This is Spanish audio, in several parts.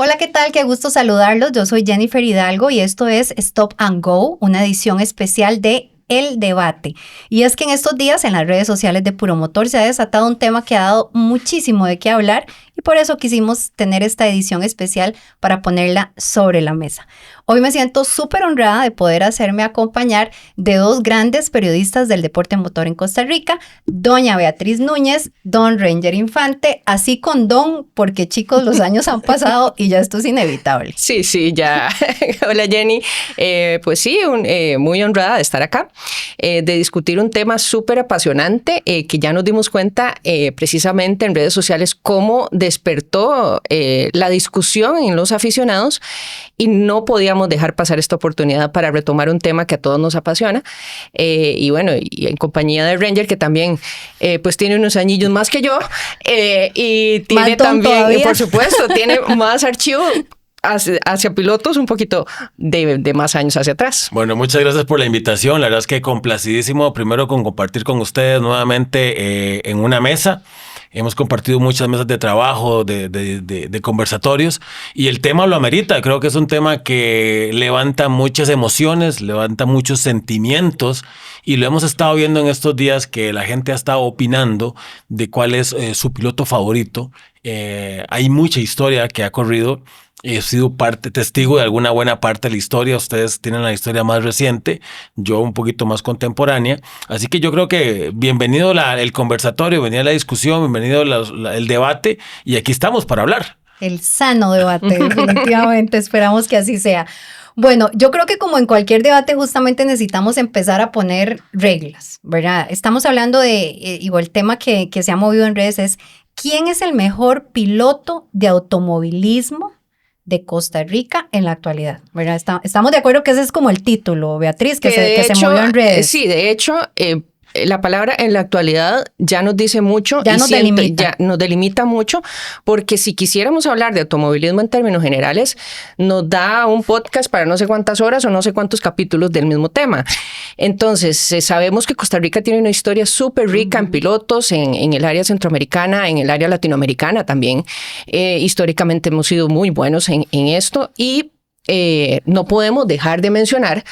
Hola, ¿qué tal? Qué gusto saludarlos. Yo soy Jennifer Hidalgo y esto es Stop and Go, una edición especial de El Debate. Y es que en estos días en las redes sociales de Puro Motor se ha desatado un tema que ha dado muchísimo de qué hablar y por eso quisimos tener esta edición especial para ponerla sobre la mesa. Hoy me siento súper honrada de poder hacerme acompañar de dos grandes periodistas del deporte motor en Costa Rica, doña Beatriz Núñez, don Ranger Infante, así con don, porque chicos, los años han pasado y ya esto es inevitable. Sí, ya. Hola Jenny. Pues sí, muy honrada de estar acá, de discutir un tema súper apasionante que ya nos dimos cuenta precisamente en redes sociales cómo despertó la discusión en los aficionados y no podíamos dejar pasar esta oportunidad para retomar un tema que a todos nos apasiona. Y bueno, y en compañía de Ranger, que también pues tiene unos añillos más que yo y tiene también, por supuesto, tiene más archivo hacia pilotos, un poquito de más años hacia atrás. Bueno, muchas gracias por la invitación. La verdad es que complacidísimo primero con compartir con ustedes nuevamente en una mesa. Hemos compartido muchas mesas de trabajo, de conversatorios, y el tema lo amerita. Creo que es un tema que levanta muchas emociones, levanta muchos sentimientos, y lo hemos estado viendo en estos días que la gente ha estado opinando de cuál es su piloto favorito. Hay mucha historia que ha corrido. He sido testigo de alguna buena parte de la historia. Ustedes tienen la historia más reciente, yo un poquito más contemporánea. Así que yo creo que bienvenido el conversatorio, bienvenida la discusión, bienvenido el debate. Y aquí estamos para hablar. El sano debate, definitivamente. Esperamos que así sea. Bueno, yo creo que como en cualquier debate justamente necesitamos empezar a poner reglas, ¿verdad? Estamos hablando de, igual el tema que se ha movido en redes es ¿quién es el mejor piloto de automovilismo de Costa Rica en la actualidad? ¿Verdad? Estamos de acuerdo que ese es como el título, Beatriz, que se movió en redes. Sí, de hecho, la palabra en la actualidad ya nos dice mucho. Ya nos delimita. Ya nos delimita mucho, porque si quisiéramos hablar de automovilismo en términos generales, nos da un podcast para no sé cuántas horas o no sé cuántos capítulos del mismo tema. Entonces, sabemos que Costa Rica tiene una historia súper rica en pilotos, en el área centroamericana, en el área latinoamericana también. Históricamente hemos sido muy buenos en esto y no podemos dejar de mencionar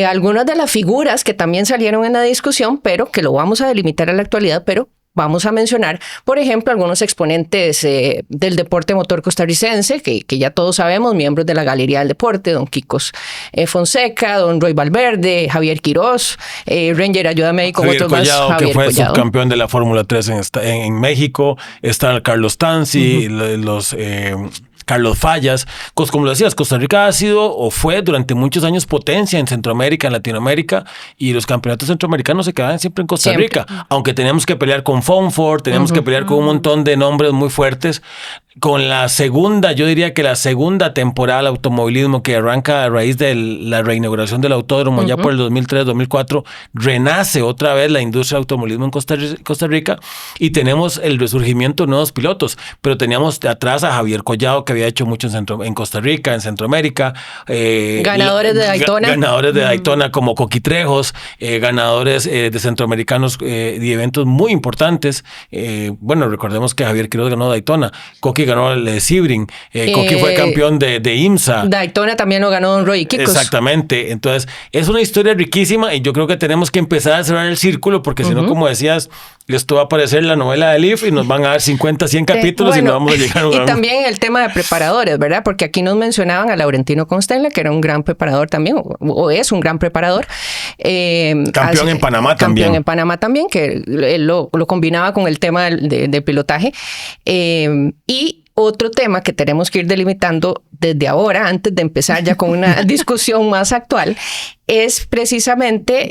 algunas de las figuras que también salieron en la discusión, pero que lo vamos a delimitar a la actualidad, pero vamos a mencionar, por ejemplo, algunos exponentes del deporte motor costarricense, que ya todos sabemos, miembros de la Galería del Deporte, don Kikos Fonseca, don Roy Valverde, Javier Quirós, Ranger, ayúdame ahí con Javier otros Collado, más. que fue Collado, subcampeón de la Fórmula 3 en México, está Carlos Tanzi, Carlos Fallas. Como lo decías, Costa Rica ha sido o fue durante muchos años potencia en Centroamérica, en Latinoamérica, y los campeonatos centroamericanos se quedaban siempre en Costa Rica, aunque teníamos que pelear con Fonford, teníamos que pelear con un montón de nombres muy fuertes. Con la segunda, yo diría que la segunda temporada del automovilismo, que arranca a raíz de la reinauguración del autódromo ya por el 2003-2004, renace otra vez la industria del automovilismo en Costa Rica, y tenemos el resurgimiento de nuevos pilotos, pero teníamos atrás a Javier Collado, que había hecho mucho en Costa Rica, en Centroamérica. Ganadores de Daytona. Ganadores de Daytona como Coquitrejos, ganadores de centroamericanos de eventos muy importantes. Bueno, recordemos que Javier Quiroz ganó Daytona, Coqui ganó el de Sebring, Coqui fue campeón de IMSA. Daytona también lo ganó don Roy Kikos. Exactamente. Entonces, es una historia riquísima y yo creo que tenemos que empezar a cerrar el círculo porque si no, como decías, esto va a aparecer la novela de Leaf y nos van a dar 50, 100 capítulos y no vamos a llegar a Y también el tema de preparadores, ¿verdad? Porque aquí nos mencionaban a Laurentino Constella, que era un gran preparador también, o es un gran preparador. Campeón en Panamá también. Campeón en Panamá también, que él lo combinaba con el tema de pilotaje. Y otro tema que tenemos que ir delimitando desde ahora, antes de empezar ya con una discusión más actual, es precisamente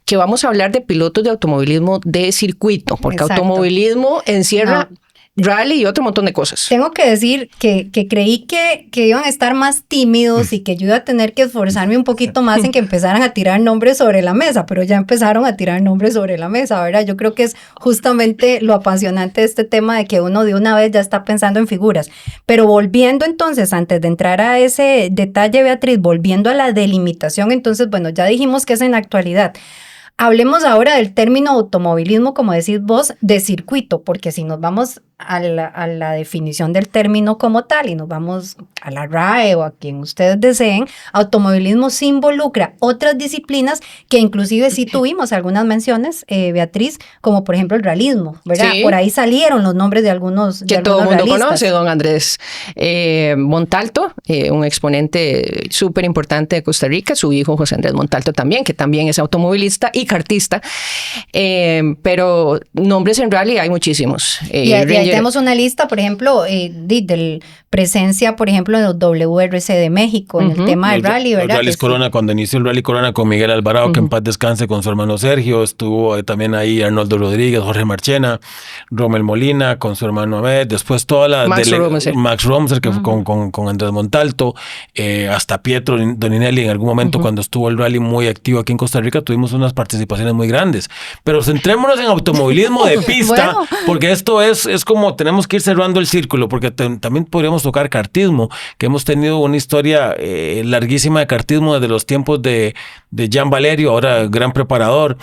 que vamos a hablar de pilotos de automovilismo de circuito, porque automovilismo encierra rally y otro montón de cosas. Tengo que decir que creí que iban a estar más tímidos y que yo iba a tener que esforzarme un poquito más en que empezaran a tirar nombres sobre la mesa, pero ya empezaron a tirar nombres sobre la mesa, ¿verdad? Yo creo que es justamente lo apasionante de este tema, de que uno de una vez ya está pensando en figuras. Pero volviendo entonces, antes de entrar a ese detalle, Beatriz, volviendo a la delimitación, entonces, bueno, ya dijimos que es en la actualidad. Hablemos ahora del término automovilismo, como decís vos, de circuito, porque si nos vamos a la definición del término como tal y nos vamos a la RAE o a quien ustedes deseen, automovilismo sí involucra otras disciplinas que inclusive sí tuvimos algunas menciones, Beatriz, como por ejemplo el realismo, ¿verdad? Sí. Por ahí salieron los nombres de algunos que todo el mundo realistas. conoce, don Andrés Montalto, un exponente súper importante de Costa Rica, su hijo José Andrés Montalto también, que también es automovilista y kartista, pero nombres en rally hay muchísimos. Y ahí tenemos una lista, por ejemplo, de presencia, por ejemplo, de los WRC de México en el tema del rally, ¿verdad? Rally Corona, cuando inició el Rally Corona con Miguel Alvarado, que en paz descanse, con su hermano Sergio, estuvo también ahí Arnoldo Rodríguez, Jorge Marchena, Rommel Molina, con su hermano Ahmed, después toda la... Max Romser, que fue con Andrés Montalto, hasta Pietro Doninelli en algún momento cuando estuvo el rally muy activo aquí en Costa Rica, tuvimos unas participaciones muy grandes. Pero centrémonos en automovilismo de pista, porque esto es como tenemos que ir cerrando el círculo, porque también podríamos tocar kartismo, que hemos tenido una historia larguísima de kartismo desde los tiempos de Jean Valerio, ahora gran preparador,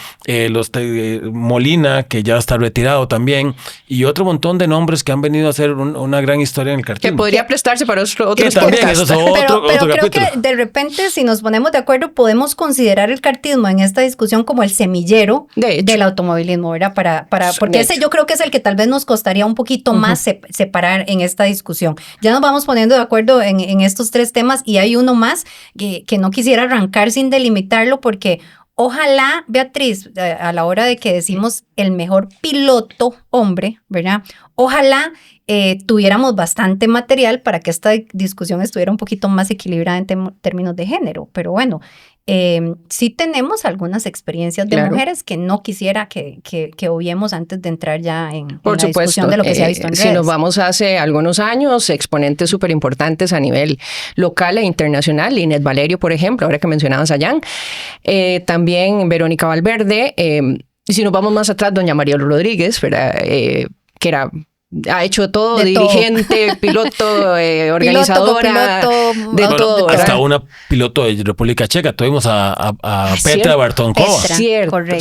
Molina, que ya está retirado también, y otro montón de nombres que han venido a hacer una gran historia en el kartismo. Que podría prestarse para otros podcasts. Eso es pero creo capítulo. que de repente, si nos ponemos de acuerdo, podemos considerar el kartismo en esta discusión como el semillero del automovilismo, ¿verdad? Porque ese yo creo que es el que tal vez nos costaría un poquito más separar en esta discusión. Ya nos vamos poniendo de acuerdo en estos tres temas y hay uno más que no quisiera arrancar sin delimitarlo porque ojalá, Beatriz, a la hora de que decimos el mejor piloto hombre, ¿verdad? Ojalá tuviéramos bastante material para que esta discusión estuviera un poquito más equilibrada en términos de género, pero bueno, sí tenemos algunas experiencias de mujeres que no quisiera que obviemos antes de entrar ya en la discusión de lo que se ha visto en redes. Si nos vamos hace algunos años, exponentes súper importantes a nivel local e internacional, Linet Valerio, por ejemplo, ahora que mencionabas a Jan, también Verónica Valverde, y si nos vamos más atrás, doña María Rodríguez, ¿verdad? Que ha hecho todo, de dirigente, todo. Piloto, organizadora, de todo. Hasta una piloto de República Checa. Tuvimos a Petra Bartonkova.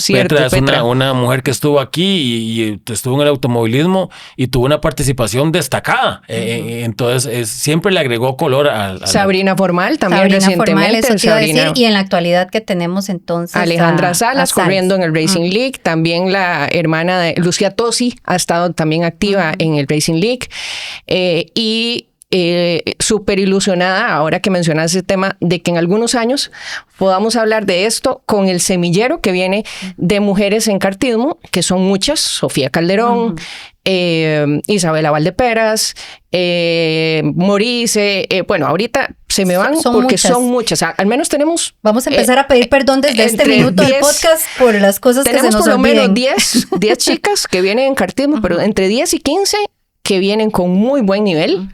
Petra es una mujer que estuvo aquí y estuvo en el automovilismo y tuvo una participación destacada. Entonces, siempre le agregó color a Sabrina Formal también Sabrina recientemente. Formal, Sabrina. Y en la actualidad que tenemos entonces Alejandra Salas corriendo en el Racing League. También la hermana de Lucía Tosi ha estado también activa en el Racing League y súper ilusionada ahora que mencionas ese tema de que en algunos años podamos hablar de esto con el semillero que viene de mujeres en kartismo, que son muchas, Sofía Calderón, Isabela Valdeperas, Morice, bueno, ahorita se me van porque son muchas. Al menos tenemos... Vamos a empezar a pedir perdón desde este minuto del podcast por las cosas que se nos olviden. Tenemos por lo menos 10 chicas que vienen en kartismo, pero entre 10 y 15 que vienen con muy buen nivel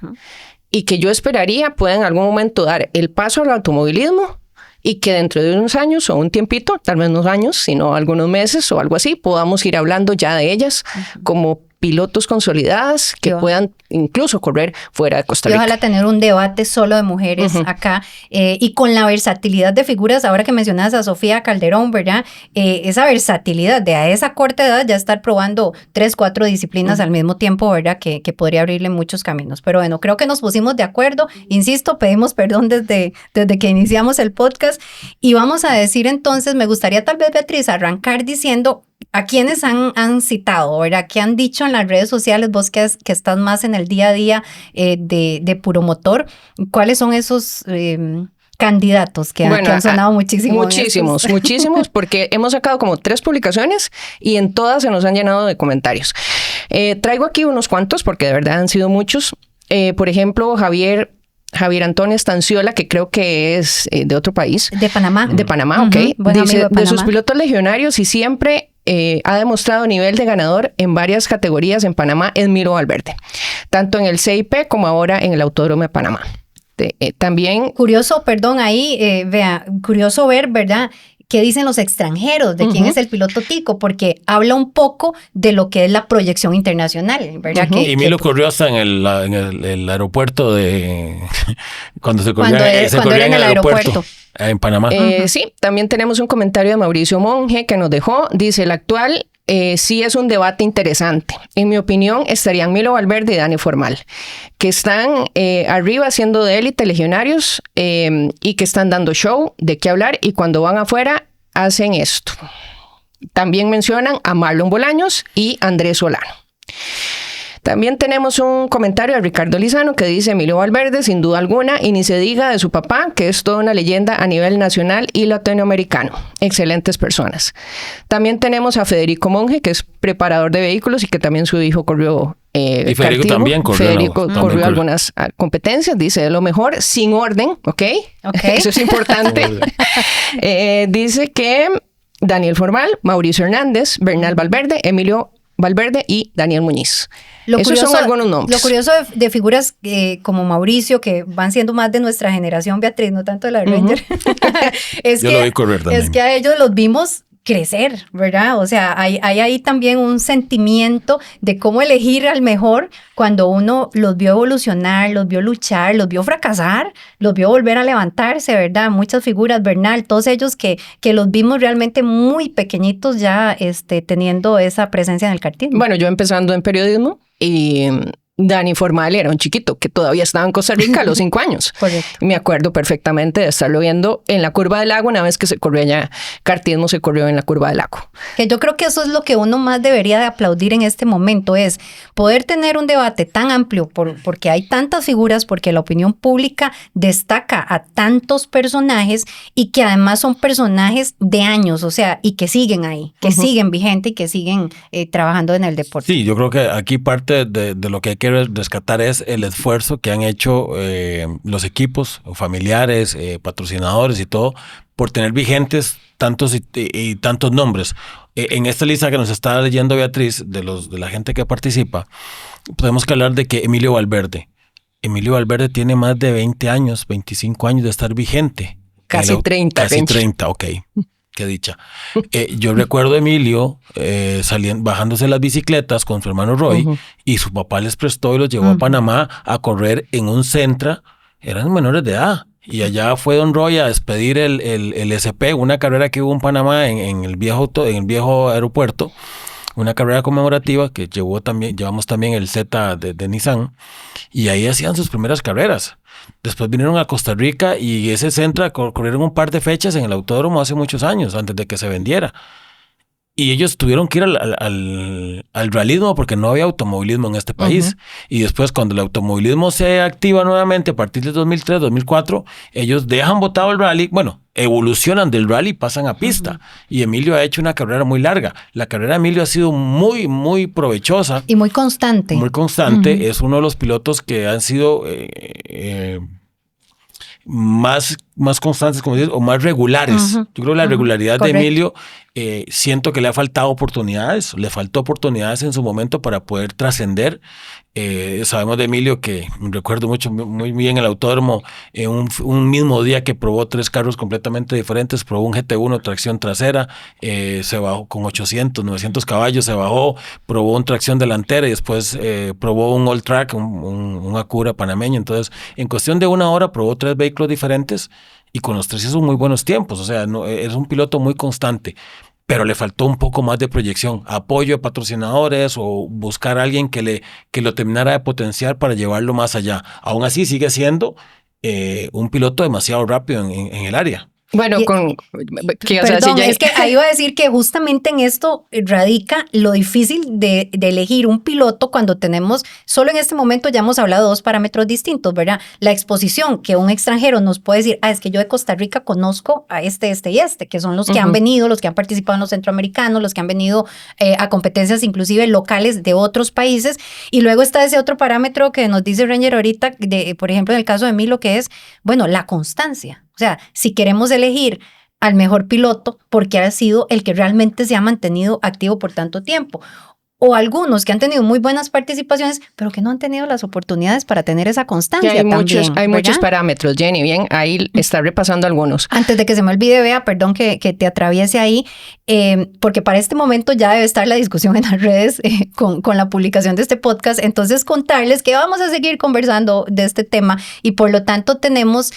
y que yo esperaría puedan en algún momento dar el paso al automovilismo y que dentro de unos años o un tiempito, tal vez no años, sino algunos meses o algo así, podamos ir hablando ya de ellas como pilotos consolidadas que puedan incluso correr fuera de Costa Rica. Y ojalá tener un debate solo de mujeres acá y con la versatilidad de figuras, ahora que mencionas a Sofía Calderón, ¿verdad? Esa versatilidad de a esa corta edad ya estar probando 3, 4 disciplinas al mismo tiempo, ¿verdad? Que podría abrirle muchos caminos. Pero bueno, creo que nos pusimos de acuerdo. Insisto, pedimos perdón desde que iniciamos el podcast y vamos a decir entonces, me gustaría tal vez, Beatriz, arrancar diciendo a quienes han citado, ¿verdad? ¿Qué han dicho en las redes sociales? Vos que estás más en el día a día de Puro Motor, ¿cuáles son esos candidatos que han sonado muchísimo? Muchísimos, porque hemos sacado como 3 publicaciones y en todas se nos han llenado de comentarios. Traigo aquí unos cuantos porque de verdad han sido muchos. Por ejemplo, Javier Antonio Estanciola, que creo que es de otro país. De Panamá. De Panamá, ok. Dice, de sus pilotos legionarios y siempre ha demostrado nivel de ganador en varias categorías en Panamá, es Miro Valverde, tanto en el CIP como ahora en el Autódromo de Panamá. También... Curioso, perdón, ahí, curioso ver, ¿verdad?, qué dicen los extranjeros de quién es el piloto tico, porque habla un poco de lo que es la proyección internacional, ¿verdad? Y Milo corrió hasta en el aeropuerto de... cuando corría en el aeropuerto. En Panamá. Sí, también tenemos un comentario de Mauricio Monge que nos dejó. Dice, el actual sí es un debate interesante. En mi opinión, estarían Milo Valverde y Dani Formal, que están arriba siendo de élite, legionarios, y que están dando show, de qué hablar, y cuando van afuera hacen esto. También mencionan a Marlon Bolaños y Andrés Solano. También tenemos un comentario de Ricardo Lizano que dice: Emilio Valverde, sin duda alguna, y ni se diga de su papá, que es toda una leyenda a nivel nacional y latinoamericano. Excelentes personas. También tenemos a Federico Monge, que es preparador de vehículos y que también su hijo corrió y Federico kartismo. también corrió. Federico corrió algunas competencias, dice de lo mejor, sin orden, ¿ok? Eso es importante. Dice que Daniel Formal, Mauricio Hernández, Bernal Valverde, Emilio Valverde y Daniel Muñiz. Esos son algunos nombres. Lo curioso de figuras como Mauricio, que van siendo más de nuestra generación, Beatriz, no tanto de la Ranger, Yo lo vi correr también. Es que a ellos los vimos crecer, ¿verdad? O sea, hay ahí también un sentimiento de cómo elegir al mejor cuando uno los vio evolucionar, los vio luchar, los vio fracasar, los vio volver a levantarse, ¿verdad? Muchas figuras, Bernal, todos ellos que los vimos realmente muy pequeñitos ya teniendo esa presencia en el kartismo. Bueno, yo empezando en periodismo y Dani Formal era un chiquito que todavía estaba en Costa Rica a los 5 años. Correcto. Me acuerdo perfectamente de estarlo viendo en la Curva del Lago. Una vez que se corrió allá, kartismo se corrió en la Curva del Lago. Que yo creo que eso es lo que uno más debería de aplaudir en este momento, es poder tener un debate tan amplio porque hay tantas figuras, porque la opinión pública destaca a tantos personajes y que además son personajes de años, o sea, y que siguen ahí, que siguen vigentes y que siguen trabajando en el deporte. Sí, yo creo que aquí parte de lo que hay que rescatar es el esfuerzo que han hecho los equipos, familiares, patrocinadores y todo, por tener vigentes tantos y tantos nombres. En esta lista que nos está leyendo Beatriz, de la gente que participa, podemos hablar de que Emilio Valverde tiene más de 20 años, 25 años de estar vigente. Casi 30. Casi 30, ok. Qué dicha. Yo recuerdo a Emilio bajándose las bicicletas con su hermano Roy, y su papá les prestó y los llevó a Panamá a correr en un Sentra. Eran menores de edad. Y allá fue don Roy a despedir el SP, una carrera que hubo en Panamá en el viejo aeropuerto. Una carrera conmemorativa que llevamos también el Z de Nissan, y ahí hacían sus primeras carreras. Después vinieron a Costa Rica y ese Sentra corrieron un par de fechas en el autódromo hace muchos años, antes de que se vendiera. Y ellos tuvieron que ir al realismo porque no había automovilismo en este país. Y después, cuando el automovilismo se activa nuevamente a partir de 2003, 2004, ellos dejan botado el rally. Bueno, evolucionan del rally y pasan a pista. Y Emilio ha hecho una carrera muy larga. La carrera de Emilio ha sido muy, muy provechosa. Y muy constante. Muy constante. Es uno de los pilotos que han sido más constantes, como dices, o más regulares. Yo creo que la regularidad de Emilio, siento que le ha faltado oportunidades. Le faltó oportunidades en su momento para poder trascender. Sabemos de Emilio que recuerdo muy bien el autódromo, un mismo día que probó 3 carros completamente diferentes, probó un GT1 tracción trasera, se bajó con 800, 900 caballos, se bajó, probó un tracción delantera y después probó un all track, un Acura panameño. Entonces, en cuestión de 1 hora probó 3 vehículos diferentes y con los 3 hizo muy buenos tiempos. O sea, es un piloto muy constante. Pero le faltó un poco más de proyección, apoyo de patrocinadores o buscar a alguien que lo terminara de potenciar para llevarlo más allá. Aún así sigue siendo un piloto demasiado rápido en el área. Bueno, perdón, es que ahí iba a decir que justamente en esto radica lo difícil de elegir un piloto cuando tenemos, solo en este momento ya hemos hablado de 2 parámetros distintos, ¿verdad? La exposición, que un extranjero nos puede decir, es que yo de Costa Rica conozco a este y este, que son los que han venido, los que han participado en los centroamericanos, los que han venido a competencias inclusive locales de otros países. Y luego está ese otro parámetro que nos dice Ranger ahorita, por ejemplo, en el caso de Emilio, que es, bueno, la constancia. O sea, si queremos elegir al mejor piloto, porque ha sido el que realmente se ha mantenido activo por tanto tiempo. O algunos que han tenido muy buenas participaciones, pero que no han tenido las oportunidades para tener esa constancia. Hay muchos parámetros, Jenny. Bien, ahí está repasando algunos. Antes de que se me olvide, Bea, perdón que te atraviese ahí, porque para este momento ya debe estar la discusión en las redes con la publicación de este podcast. Entonces, contarles que vamos a seguir conversando de este tema y por lo tanto tenemos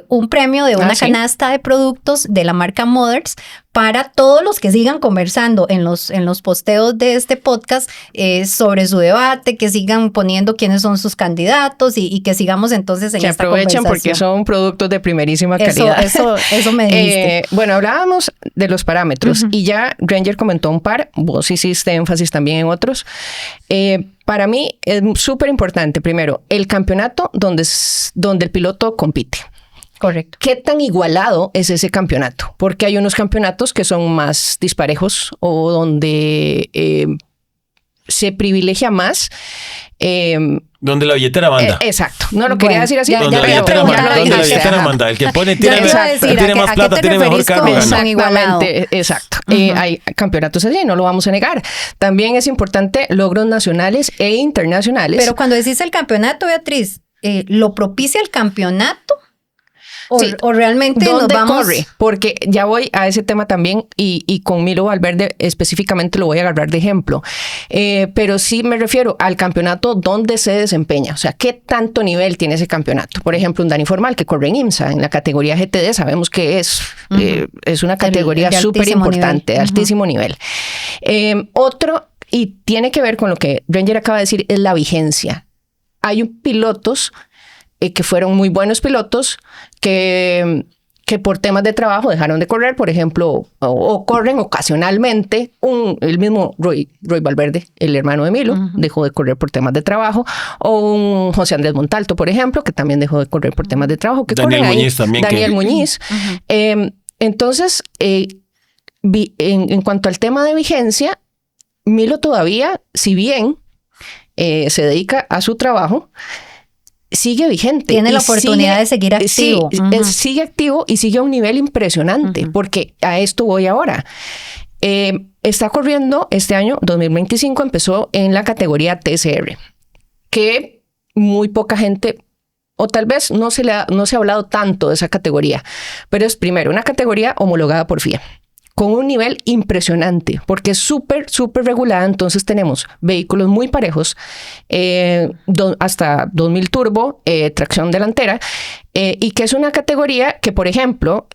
un premio de una canasta de productos de la marca Mothers para todos los que sigan conversando en los posteos de este podcast sobre su debate, que sigan poniendo quiénes son sus candidatos y que sigamos entonces en esta conversación. Que aprovechen porque son productos de primerísima calidad. Eso me dijiste. Bueno, hablábamos de los parámetros y ya Granger comentó un par, vos hiciste énfasis también en otros. Para mí es súper importante, primero, el campeonato donde el piloto compite. Correcto. ¿Qué tan igualado es ese campeonato? Porque hay unos campeonatos que son más disparejos o donde se privilegia más. Donde la billetera manda. Exacto. No lo quería decir así. Donde la billetera manda. El que pone, tiene más plata, tiene mejor carro. Exactamente. Exacto. Hay campeonatos así, no lo vamos a negar. También es importante logros nacionales e internacionales. Pero cuando decís el campeonato, Beatriz, ¿lo propicia el campeonato? O realmente nos vamos... corre? Porque ya voy a ese tema también y con Milo Valverde específicamente lo voy a agarrar de ejemplo. Pero sí me refiero al campeonato donde se desempeña. O sea, ¿qué tanto nivel tiene ese campeonato? Por ejemplo, un Dani Formal que corre en IMSA, en la categoría GTD, sabemos que es una categoría súper importante, de altísimo nivel. Otro, y tiene que ver con lo que Granger acaba de decir, es la vigencia. Hay pilotos que fueron muy buenos pilotos que por temas de trabajo dejaron de correr, por ejemplo, o corren ocasionalmente. El mismo Roy Valverde, el hermano de Milo, dejó de correr por temas de trabajo, o un José Andrés Montalto, por ejemplo, que también dejó de correr por temas de trabajo. Daniel Muñiz también. Daniel Muñiz. Entonces, en cuanto al tema de vigencia, Milo todavía, si bien se dedica a su trabajo, sigue vigente. Tiene la oportunidad de seguir activo. Sí, sigue activo y sigue a un nivel impresionante, porque a esto voy ahora. Está corriendo este año, 2025, empezó en la categoría TCR, que muy poca gente, o tal vez no se ha hablado tanto de esa categoría, pero es primero una categoría homologada por FIA, con un nivel impresionante, porque es súper regulada. Entonces tenemos vehículos muy parejos, hasta 2000 turbo, tracción delantera, y que es una categoría que, por ejemplo,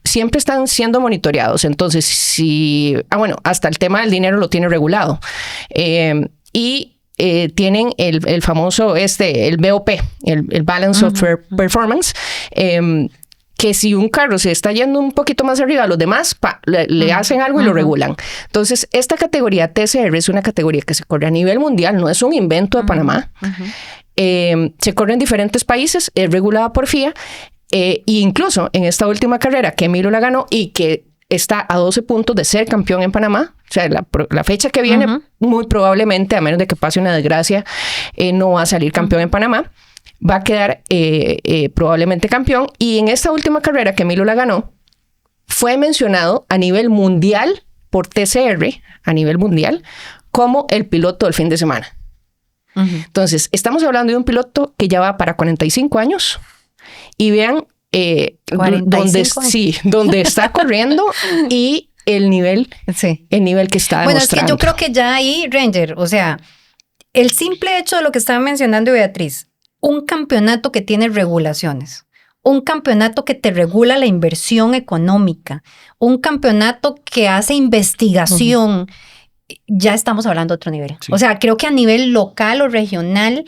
siempre están siendo monitoreados. Entonces, hasta el tema del dinero lo tiene regulado. Tienen el famoso el BOP, el Balance of Performance, que si un carro se está yendo un poquito más arriba a los demás, le hacen algo y lo regulan. Entonces, esta categoría TCR es una categoría que se corre a nivel mundial, no es un invento de Panamá. Se corre en diferentes países, es regulada por FIA, e incluso en esta última carrera que Milo la ganó y que está a 12 puntos de ser campeón en Panamá. O sea, la fecha que viene, muy probablemente, a menos de que pase una desgracia, no va a salir campeón en Panamá. Va a quedar probablemente campeón. Y en esta última carrera que Milo la ganó, fue mencionado a nivel mundial por TCR, a nivel mundial, como el piloto del fin de semana. Entonces, estamos hablando de un piloto que ya va para 45 años. Y vean donde está corriendo y el nivel que está demostrando. Bueno, es que yo creo que ya ahí, Granger, o sea, el simple hecho de lo que estaba mencionando Beatriz, un campeonato que tiene regulaciones, un campeonato que te regula la inversión económica, un campeonato que hace investigación, ya estamos hablando de otro nivel. Sí. O sea, creo que a nivel local o regional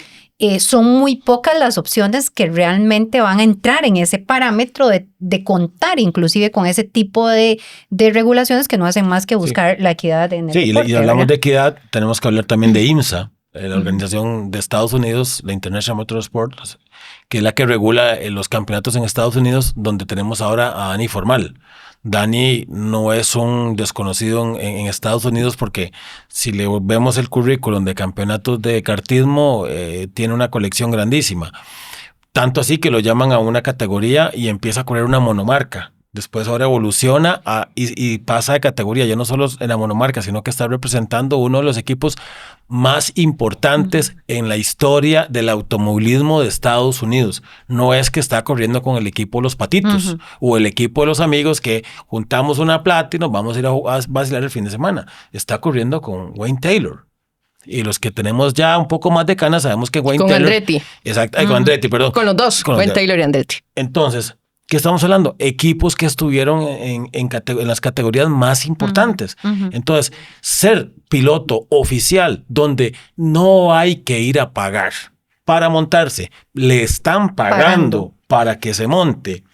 son muy pocas las opciones que realmente van a entrar en ese parámetro de contar inclusive con ese tipo de regulaciones que no hacen más que buscar la equidad en el deporte. Y hablamos de equidad, tenemos que hablar también de IMSA, la organización de Estados Unidos, la International Motorsport, que es la que regula los campeonatos en Estados Unidos, donde tenemos ahora a Dani Formal. Dani no es un desconocido en Estados Unidos porque si le vemos el currículum de campeonatos de kartismo, tiene una colección grandísima. Tanto así que lo llaman a una categoría y empieza a correr una monomarca. Después ahora evoluciona y pasa de categoría, ya no solo en la monomarca, sino que está representando uno de los equipos más importantes en la historia del automovilismo de Estados Unidos. No es que está corriendo con el equipo de los Patitos o el equipo de los amigos que juntamos una plata y nos vamos a ir a vacilar el fin de semana. Está corriendo con Wayne Taylor. Y los que tenemos ya un poco más de canas sabemos que Wayne Taylor... Con Andretti. Exacto, con Andretti, perdón. Con los dos, Wayne Taylor y Andretti. Entonces... ¿Qué estamos hablando? Equipos que estuvieron en las categorías más importantes. Entonces, ser piloto oficial donde no hay que ir a pagar para montarse, le están pagando para que se monte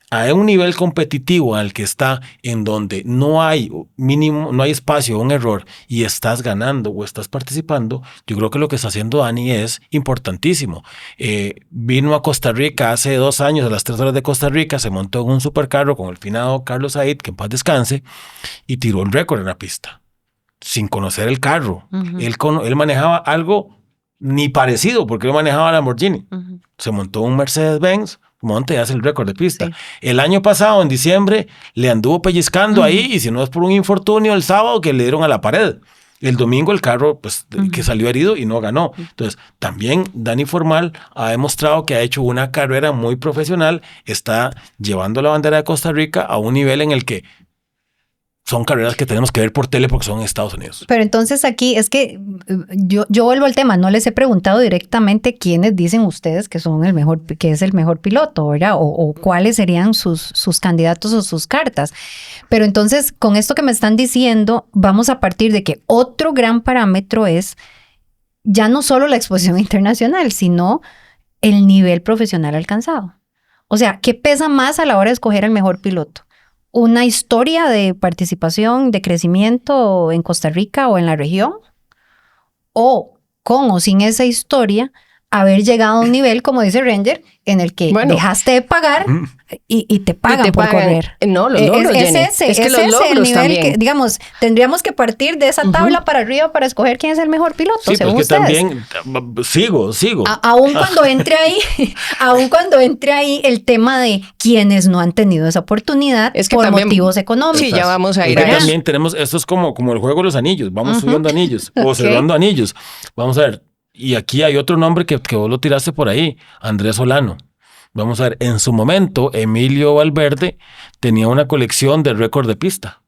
a un nivel competitivo al que está, en donde no hay mínimo, no hay espacio a un error y estás ganando o estás participando, yo creo que lo que está haciendo Dani es importantísimo. Vino a Costa Rica hace 2 años, a las 3 horas de Costa Rica, se montó en un supercarro con el finado Carlos Said, que en paz descanse, y tiró el récord en la pista, sin conocer el carro. Él manejaba algo ni parecido, porque él manejaba Lamborghini. Se montó un Mercedes-Benz, monte y hace el récord de pista. Sí. El año pasado, en diciembre, le anduvo pellizcando ahí, y si no es por un infortunio, el sábado que le dieron a la pared. El domingo el carro, pues, que salió herido y no ganó. Entonces, también Dani Formal ha demostrado que ha hecho una carrera muy profesional, está llevando la bandera de Costa Rica a un nivel en el que son carreras que tenemos que ver por tele porque son en Estados Unidos. Pero entonces aquí es que yo vuelvo al tema, no les he preguntado directamente quiénes dicen ustedes que son que es el mejor piloto, ¿verdad? O cuáles serían sus candidatos o sus cartas. Pero entonces, con esto que me están diciendo, vamos a partir de que otro gran parámetro es ya no solo la exposición internacional, sino el nivel profesional alcanzado. O sea, ¿qué pesa más a la hora de escoger al mejor piloto? ¿Una historia de participación, de crecimiento en Costa Rica o en la región? ¿O con o sin esa historia, haber llegado a un nivel, como dice Ranger, en el que dejaste de pagar y te pagan por correr? No, los logros, es ese el nivel también. Que, digamos, tendríamos que partir de esa tabla para arriba para escoger quién es el mejor piloto, sí, según pues que ustedes. También sigo. Aún cuando entre ahí el tema de quienes no han tenido esa oportunidad por también, motivos económicos. Sí, ya vamos a ir allá. También tenemos, esto es como el juego de los anillos, vamos subiendo anillos o cerrando anillos. Vamos a ver. Y aquí hay otro nombre que vos lo tiraste por ahí, Andrés Solano. Vamos a ver, en su momento, Emilio Valverde tenía una colección de récord de pista.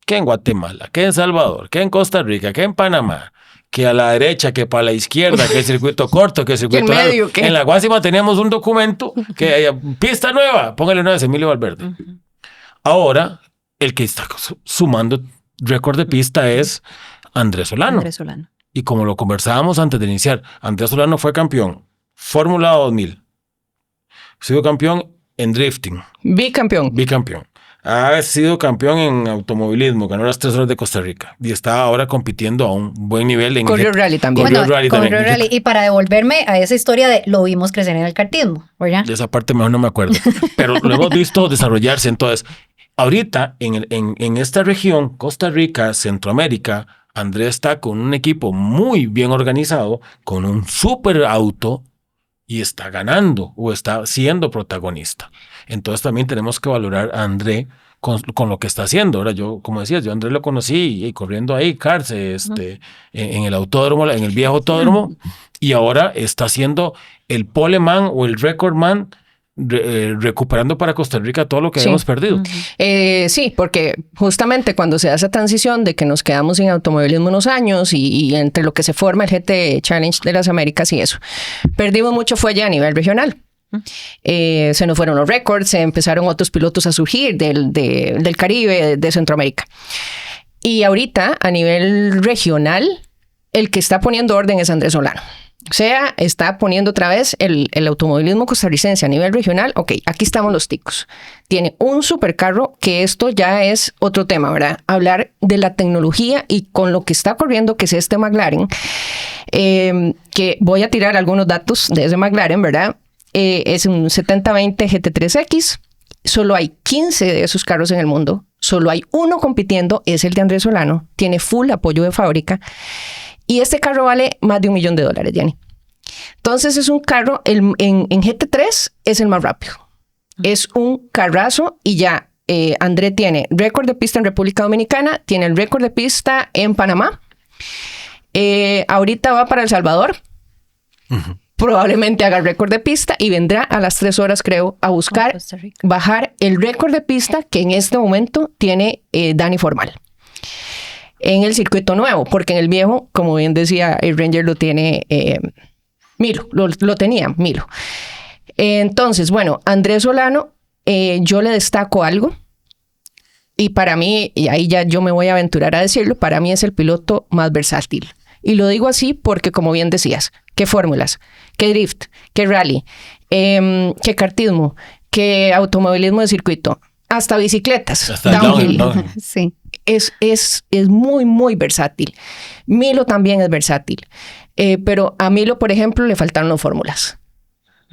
Que en Guatemala, que en Salvador, que en Costa Rica, que en Panamá, que a la derecha, que para la izquierda, que el circuito corto, que el circuito largo. En la Guásima teníamos un documento que pista nueva, póngale una vez Emilio Valverde. Ahora, el que está sumando récord de pista es Andrés Solano. Y como lo conversábamos antes de iniciar, Andrés Solano fue campeón, Fórmula 2000, sido campeón en drifting. Bicampeón. Ha sido campeón en automovilismo, ganó las 3 horas de Costa Rica y está ahora compitiendo a un buen nivel en corrió rally también. Corrió rally. Y para devolverme a esa historia de lo vimos crecer en el kartismo, ¿verdad? De esa parte mejor no me acuerdo, pero lo hemos visto desarrollarse. Entonces, ahorita en esta región, Costa Rica, Centroamérica, Andrés está con un equipo muy bien organizado, con un súper auto y está ganando o está siendo protagonista. Entonces también tenemos que valorar a Andrés con lo que está haciendo. Ahora yo, como decías, yo a Andrés lo conocí y corriendo ahí, Carce, en el autódromo, en el viejo autódromo, y ahora está haciendo el poleman o el recordman, recuperando para Costa Rica todo lo que habíamos perdido. Sí, porque justamente cuando se da esa transición de que nos quedamos sin automovilismo unos años y entre lo que se forma el GT Challenge de las Américas y eso, perdimos mucho fuelle a nivel regional. Se nos fueron los récords, se empezaron otros pilotos a surgir del Caribe, de Centroamérica. Y ahorita, a nivel regional, el que está poniendo orden es Andrés Solano. O sea, está poniendo otra vez el automovilismo costarricense a nivel regional. Ok, aquí estamos los ticos. Tiene un supercarro, que esto ya es otro tema, ¿verdad? Hablar de la tecnología y con lo que está corriendo, que es este McLaren, que voy a tirar algunos datos de ese McLaren, ¿verdad? Es un 7020 GT3X. Solo hay 15 de esos carros en el mundo. Solo hay uno compitiendo, es el de Andrés Solano. Tiene full apoyo de fábrica. Y este carro vale más de $1 millón, Diany. Entonces es un carro, en GT3 es el más rápido. Es un carrazo y ya André tiene récord de pista en República Dominicana, tiene el récord de pista en Panamá. Ahorita va para El Salvador. Probablemente haga el récord de pista y vendrá a las 3 horas, creo, a buscar bajar el récord de pista que en este momento tiene Dani Formal. En el circuito nuevo, porque en el viejo, como bien decía, el Ranger lo tiene Milo, lo tenía Milo. Entonces, bueno, Andrés Solano yo le destaco algo. Y para mí, y ahí ya yo me voy a aventurar a decirlo, para mí es el piloto más versátil. Y lo digo así porque, como bien decías, qué fórmulas, qué drift, qué rally, qué kartismo, qué automovilismo de circuito, hasta bicicletas, Hasta downhill. downhill. Sí. Es muy, muy versátil. Milo también es versátil. Pero a Milo, por ejemplo, le faltaron las fórmulas.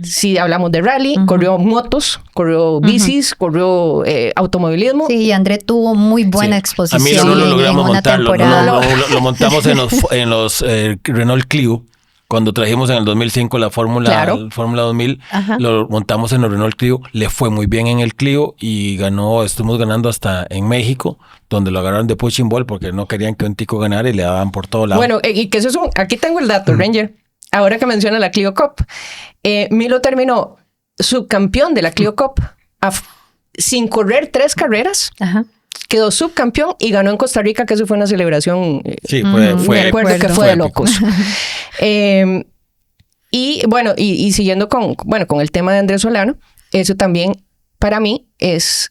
Si hablamos de rally, corrió motos, corrió bicis, corrió automovilismo. Sí, y André tuvo muy buena Sí. exposición. A mí no lo en logramos una montarlo. temporada. Lo montamos en los Renault Clio. Cuando trajimos en el 2005 la Fórmula 2000, lo montamos en el Renault Clio. Le fue muy bien en el Clio y estuvimos ganando hasta en México, donde lo agarraron de punching ball porque no querían que un tico ganara y le daban por todo lado. Bueno, y que eso es aquí tengo el dato, Ranger. Ahora que menciona la Clio Cup, Milo terminó subcampeón de la Clio Cup sin correr 3 carreras. Ajá. Quedó subcampeón y ganó en Costa Rica, que eso fue una celebración. Sí, fue me acuerdo que fue de locos. Y bueno, y siguiendo con el tema de Andrés Solano, eso también para mí es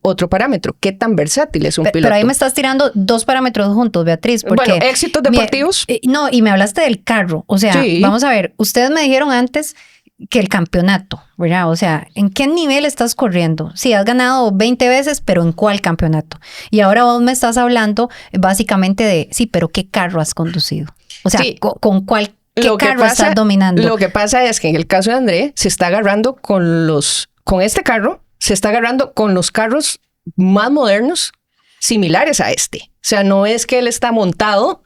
otro parámetro. ¿Qué tan versátil es un piloto? Pero ahí me estás tirando 2 parámetros juntos, Beatriz. Porque bueno, éxitos deportivos. No, y me hablaste del carro. O sea, Sí. Vamos a ver, ustedes me dijeron antes que el campeonato, ¿verdad? O sea, ¿en qué nivel estás corriendo? Sí, has ganado 20 veces, pero ¿en cuál campeonato? Y ahora vos me estás hablando básicamente de, sí, pero ¿qué carro has conducido? O sea, Sí. ¿con cuál carro estás dominando? Lo que pasa es que en el caso de André, se está agarrando con este carro, se está agarrando con los carros más modernos, similares a este. O sea, no es que él está montado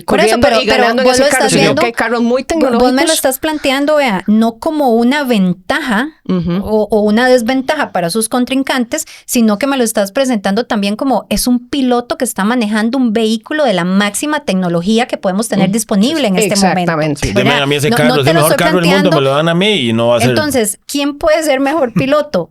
corriendo y ganando en ese carro, sino que hay carros muy tecnológicos. Vos me lo estás planteando, vea, no como una ventaja o una desventaja para sus contrincantes, sino que me lo estás presentando también como es un piloto que está manejando un vehículo de la máxima tecnología que podemos tener disponible en este momento. Exactamente. Dime a mí ese carro, es el mejor carro del mundo, me lo dan a mí y no va a ser... Entonces, ¿quién puede ser mejor piloto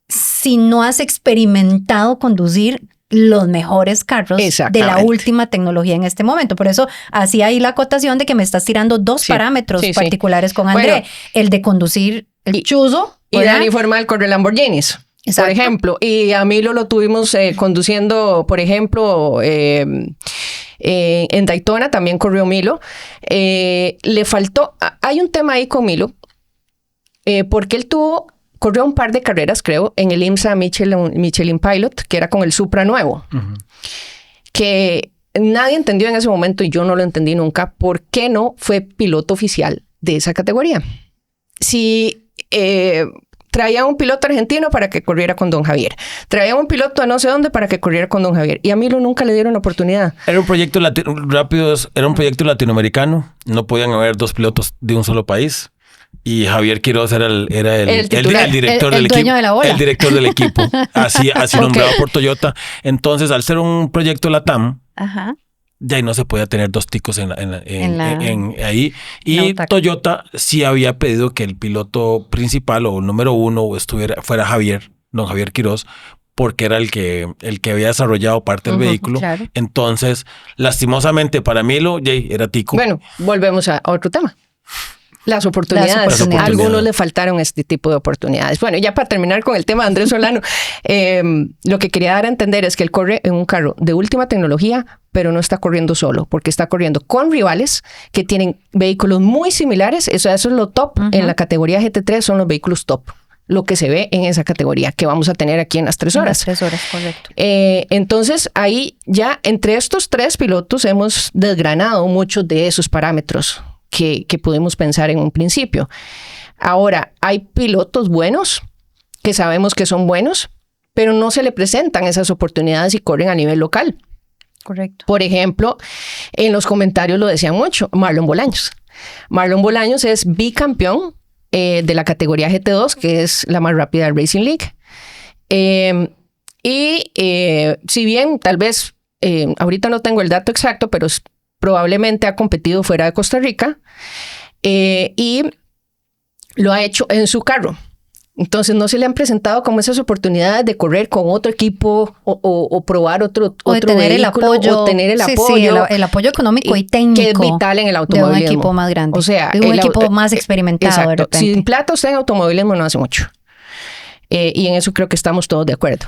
si no has experimentado conducir los mejores carros de la última tecnología en este momento? Por eso hacía ahí la acotación de que me estás tirando 2 parámetros particulares con André. Bueno, el de conducir el chuzo. Y Dani Formal corre Lamborghinis. Exacto. Por ejemplo, y a Milo lo tuvimos conduciendo, por ejemplo, en Daytona también corrió Milo. Le faltó, hay un tema ahí con Milo, porque él corrió un par de carreras, creo, en el IMSA Michelin Pilot, que era con el Supra nuevo, que nadie entendió en ese momento y yo no lo entendí nunca, por qué no fue piloto oficial de esa categoría. Si traía un piloto argentino para que corriera con Don Javier, traía un piloto a no sé dónde para que corriera con Don Javier, y a Milo nunca le dieron oportunidad. Era un proyecto era un proyecto latinoamericano, no podían haber 2 pilotos de un solo país. Y Javier Quiroz era el director del equipo. De la bola. El director del equipo. Así nombrado por Toyota. Entonces, al ser un proyecto LATAM, ya no se podía tener 2 ticos ahí. Y Toyota sí había pedido que el piloto principal o número 1 fuera don Javier Quiroz, porque era el que había desarrollado parte del vehículo. Claro. Entonces, lastimosamente para Milo, era tico. Bueno, volvemos a otro tema. Las oportunidades. A algunos le faltaron este tipo de oportunidades. Bueno, ya para terminar con el tema de Andrés Solano, lo que quería dar a entender es que él corre en un carro de última tecnología, pero no está corriendo solo, porque está corriendo con rivales que tienen vehículos muy similares. Eso es lo top. En la categoría GT3 son los vehículos top. Lo que se ve en esa categoría que vamos a tener aquí en las 3 horas. En las 3 horas, correcto. Entonces, ahí ya entre estos 3 pilotos hemos desgranado muchos de esos parámetros que pudimos pensar en un principio. Ahora, hay pilotos buenos que sabemos que son buenos, pero no se le presentan esas oportunidades y corren a nivel local. Correcto. Por ejemplo, en los comentarios lo decían mucho, Marlon Bolaños. Marlon Bolaños es bicampeón de la categoría GT2, que es la más rápida del Racing League. Si bien tal vez, ahorita no tengo el dato exacto, pero probablemente ha competido fuera de Costa Rica y lo ha hecho en su carro. Entonces no se le han presentado como esas oportunidades de correr con otro equipo o probar otro tener vehículo, el apoyo, o tener el apoyo. Sí, el apoyo económico y técnico. Que es vital en el automovilismo. De un equipo más grande. O sea, de un equipo más experimentado. Exacto. De repente. Sin plata usted en automovilismo no hace mucho. y en eso creo que estamos todos de acuerdo.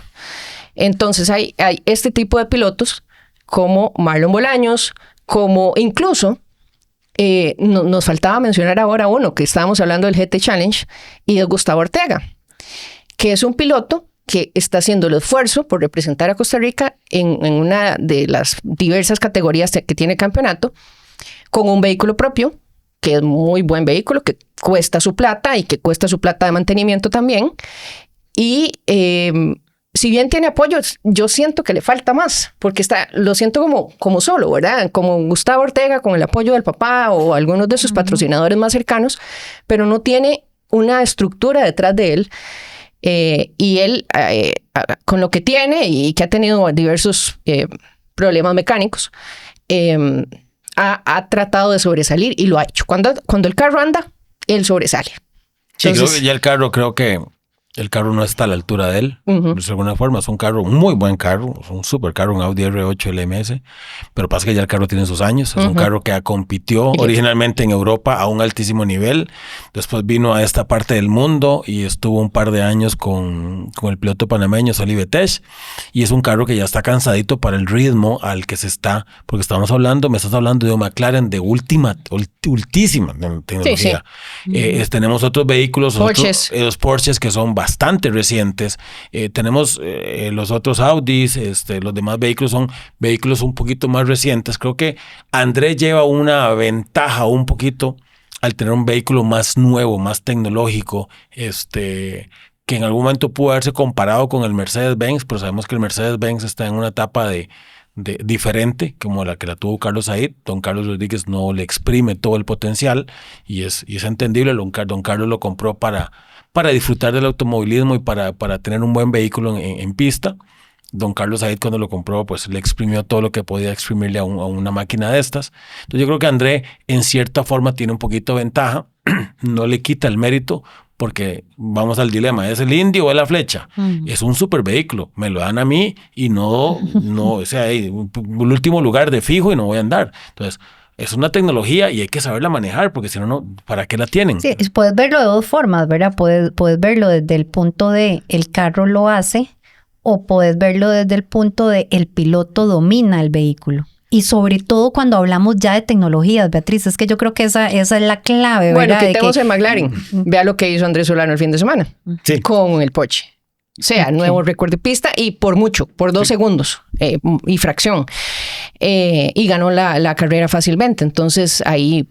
Entonces hay este tipo de pilotos como Marlon Bolaños, como incluso nos faltaba mencionar ahora uno, que estábamos hablando del GT Challenge, y de Gustavo Ortega, que es un piloto que está haciendo el esfuerzo por representar a Costa Rica en una de las diversas categorías que tiene el campeonato, con un vehículo propio, que es muy buen vehículo, que cuesta su plata y que cuesta su plata de mantenimiento también. Y si bien tiene apoyo, yo siento que le falta más, porque lo siento como solo, ¿verdad? Como Gustavo Ortega, con el apoyo del papá o algunos de sus patrocinadores más cercanos, pero no tiene una estructura detrás de él. Y él, con lo que tiene y que ha tenido diversos problemas mecánicos, ha tratado de sobresalir y lo ha hecho. Cuando el carro anda, él sobresale. Sí, creo que ya el carro no está a la altura de él, de alguna forma. Es un carro, un muy buen carro, es un super carro, un Audi R8 LMS, pero pasa que ya el carro tiene sus años. Es un carro que compitió originalmente en Europa a un altísimo nivel, después vino a esta parte del mundo y estuvo un par de años con el piloto panameño Soli Betech, y es un carro que ya está cansadito para el ritmo al que se está, porque me estás hablando de un McLaren de ultísima tecnología. Sí. Tenemos otros vehículos, los Porsches que son bastante recientes. Tenemos los otros Audis, los demás vehículos son vehículos un poquito más recientes. Creo que André lleva una ventaja un poquito al tener un vehículo más nuevo, más tecnológico, que en algún momento pudo haberse comparado con el Mercedes-Benz, pero sabemos que el Mercedes-Benz está en una etapa de diferente, como la que la tuvo Carlos Said. Don Carlos Rodríguez no le exprime todo el potencial y es entendible. Don Carlos lo compró para disfrutar del automovilismo y para tener un buen vehículo en pista. Don Carlos Said, cuando lo compró, pues le exprimió todo lo que podía exprimirle a una máquina de estas. Entonces yo creo que André en cierta forma tiene un poquito de ventaja, no le quita el mérito, porque vamos al dilema, ¿es el Indy o es la Flecha? Es un super vehículo, me lo dan a mí y no, o sea, el último lugar de fijo y no voy a andar. Entonces, es una tecnología y hay que saberla manejar, porque si no, ¿para qué la tienen? Sí, puedes verlo de dos formas, ¿verdad? Puedes verlo desde el punto de el carro lo hace, o puedes verlo desde el punto de el piloto domina el vehículo. Y sobre todo cuando hablamos ya de tecnologías, Beatriz, es que yo creo que esa es la clave, ¿verdad? Bueno, quitemos el McLaren. Vea lo que hizo Andrés Solano el fin de semana con el Porsche. O sea, nuevo récord de pista y por mucho, por 2 segundos y fracción. Y ganó la carrera fácilmente. Entonces ahí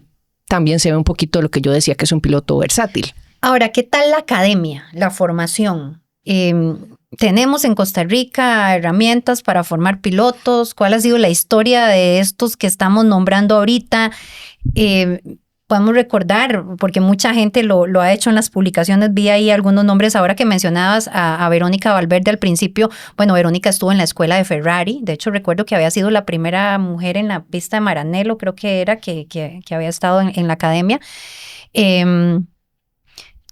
también se ve un poquito lo que yo decía, que es un piloto versátil. Ahora, ¿qué tal la academia, la formación? ¿Tenemos en Costa Rica herramientas para formar pilotos? ¿Cuál ha sido la historia de estos que estamos nombrando ahorita? Podemos recordar, porque mucha gente lo ha hecho en las publicaciones, vi ahí algunos nombres ahora que mencionabas a Verónica Valverde al principio. Bueno, Verónica estuvo en la escuela de Ferrari, de hecho recuerdo que había sido la primera mujer en la pista de Maranello, creo que era, que había estado en la academia.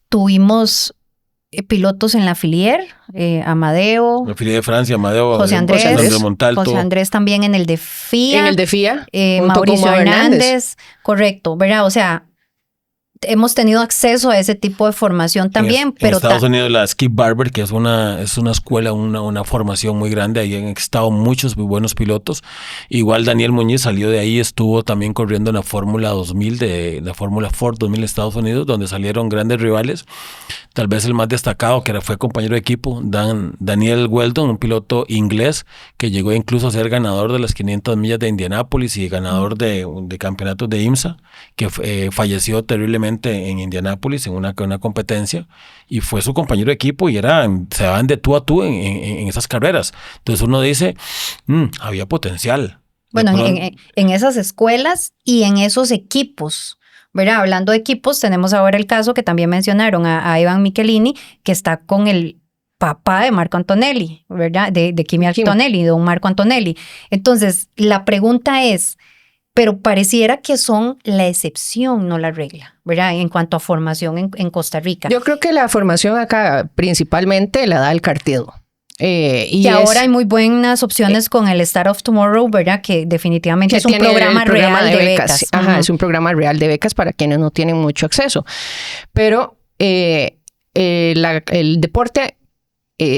Tuvimos pilotos en la Filier, Amadeo. La Filier de Francia, Amadeo. José Andrés Montalto. José Andrés también en el de FIA. En el de FIA. Mauricio Hernández. Correcto, ¿verdad? O sea, hemos tenido acceso a ese tipo de formación también. En Estados Unidos la Skip Barber, que es una escuela, una formación muy grande. Ahí han estado muchos muy buenos pilotos. Igual Daniel Muñiz salió de ahí, estuvo también corriendo en la Fórmula 2000, de la Fórmula Ford 2000 de Estados Unidos, donde salieron grandes rivales. Tal vez el más destacado, que fue compañero de equipo, Daniel Weldon, un piloto inglés que llegó incluso a ser ganador de las 500 millas de Indianápolis y ganador de campeonatos de IMSA, que falleció terriblemente en Indianápolis en una competencia, y fue su compañero de equipo y se daban de tú a tú en esas carreras. Entonces uno dice, había potencial. Bueno, en esas escuelas y en esos equipos, ¿verdad? Hablando de equipos, tenemos ahora el caso que también mencionaron a Iván Michelini, que está con el papá de Marco Antonelli, ¿verdad? De Kimi Antonelli, don Marco Antonelli. Entonces, la pregunta es, pero pareciera que son la excepción, no la regla, ¿verdad? En cuanto a formación en Costa Rica. Yo creo que la formación acá principalmente la da el cartero. Y ahora hay muy buenas opciones con el Start of Tomorrow, ¿verdad? Que definitivamente es un programa real de becas. Ajá, es un programa real de becas para quienes no tienen mucho acceso. Pero el deporte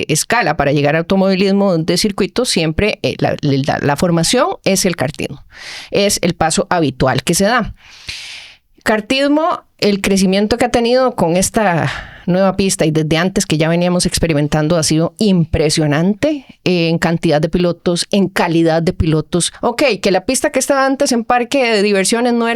escala para llegar al automovilismo de circuito, siempre la formación es el kartismo. Es el paso habitual que se da. Kartismo, el crecimiento que ha tenido con esta nueva pista y desde antes que ya veníamos experimentando ha sido impresionante en cantidad de pilotos, en calidad de pilotos. Ok, que la pista que estaba antes en parque de diversiones no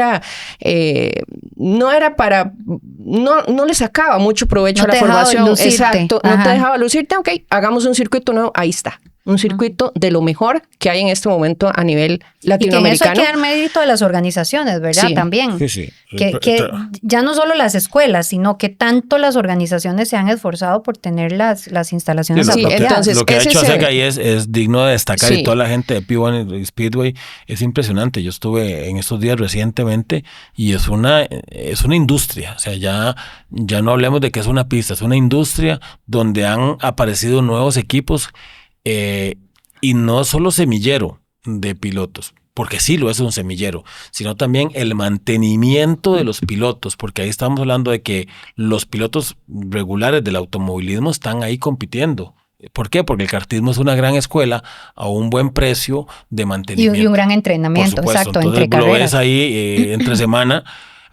le sacaba mucho provecho a la formación. Exacto, no te dejaba lucirte. Ok, hagamos un circuito nuevo, ahí está. Un circuito de lo mejor que hay en este momento a nivel latinoamericano. Y que en eso hay que dar mérito de las organizaciones, ¿verdad? Sí. También. Sí. Que ya no solo las escuelas, sino que tanto las organizaciones se han esforzado por tener las instalaciones apropiadas. Entonces, lo que ha hecho ASECA ahí es digno de destacar, y toda la gente de P1 Speedway es impresionante. Yo estuve en estos días recientemente y es una industria. O sea, ya no hablemos de que es una pista, es una industria donde han aparecido nuevos equipos. Y no solo semillero de pilotos, porque sí lo es un semillero, sino también el mantenimiento de los pilotos, porque ahí estamos hablando de que los pilotos regulares del automovilismo están ahí compitiendo. ¿Por qué? Porque el kartismo es una gran escuela a un buen precio de mantenimiento. Y un gran entrenamiento, exacto, entonces, entre carreras. Lo ves ahí entre semana.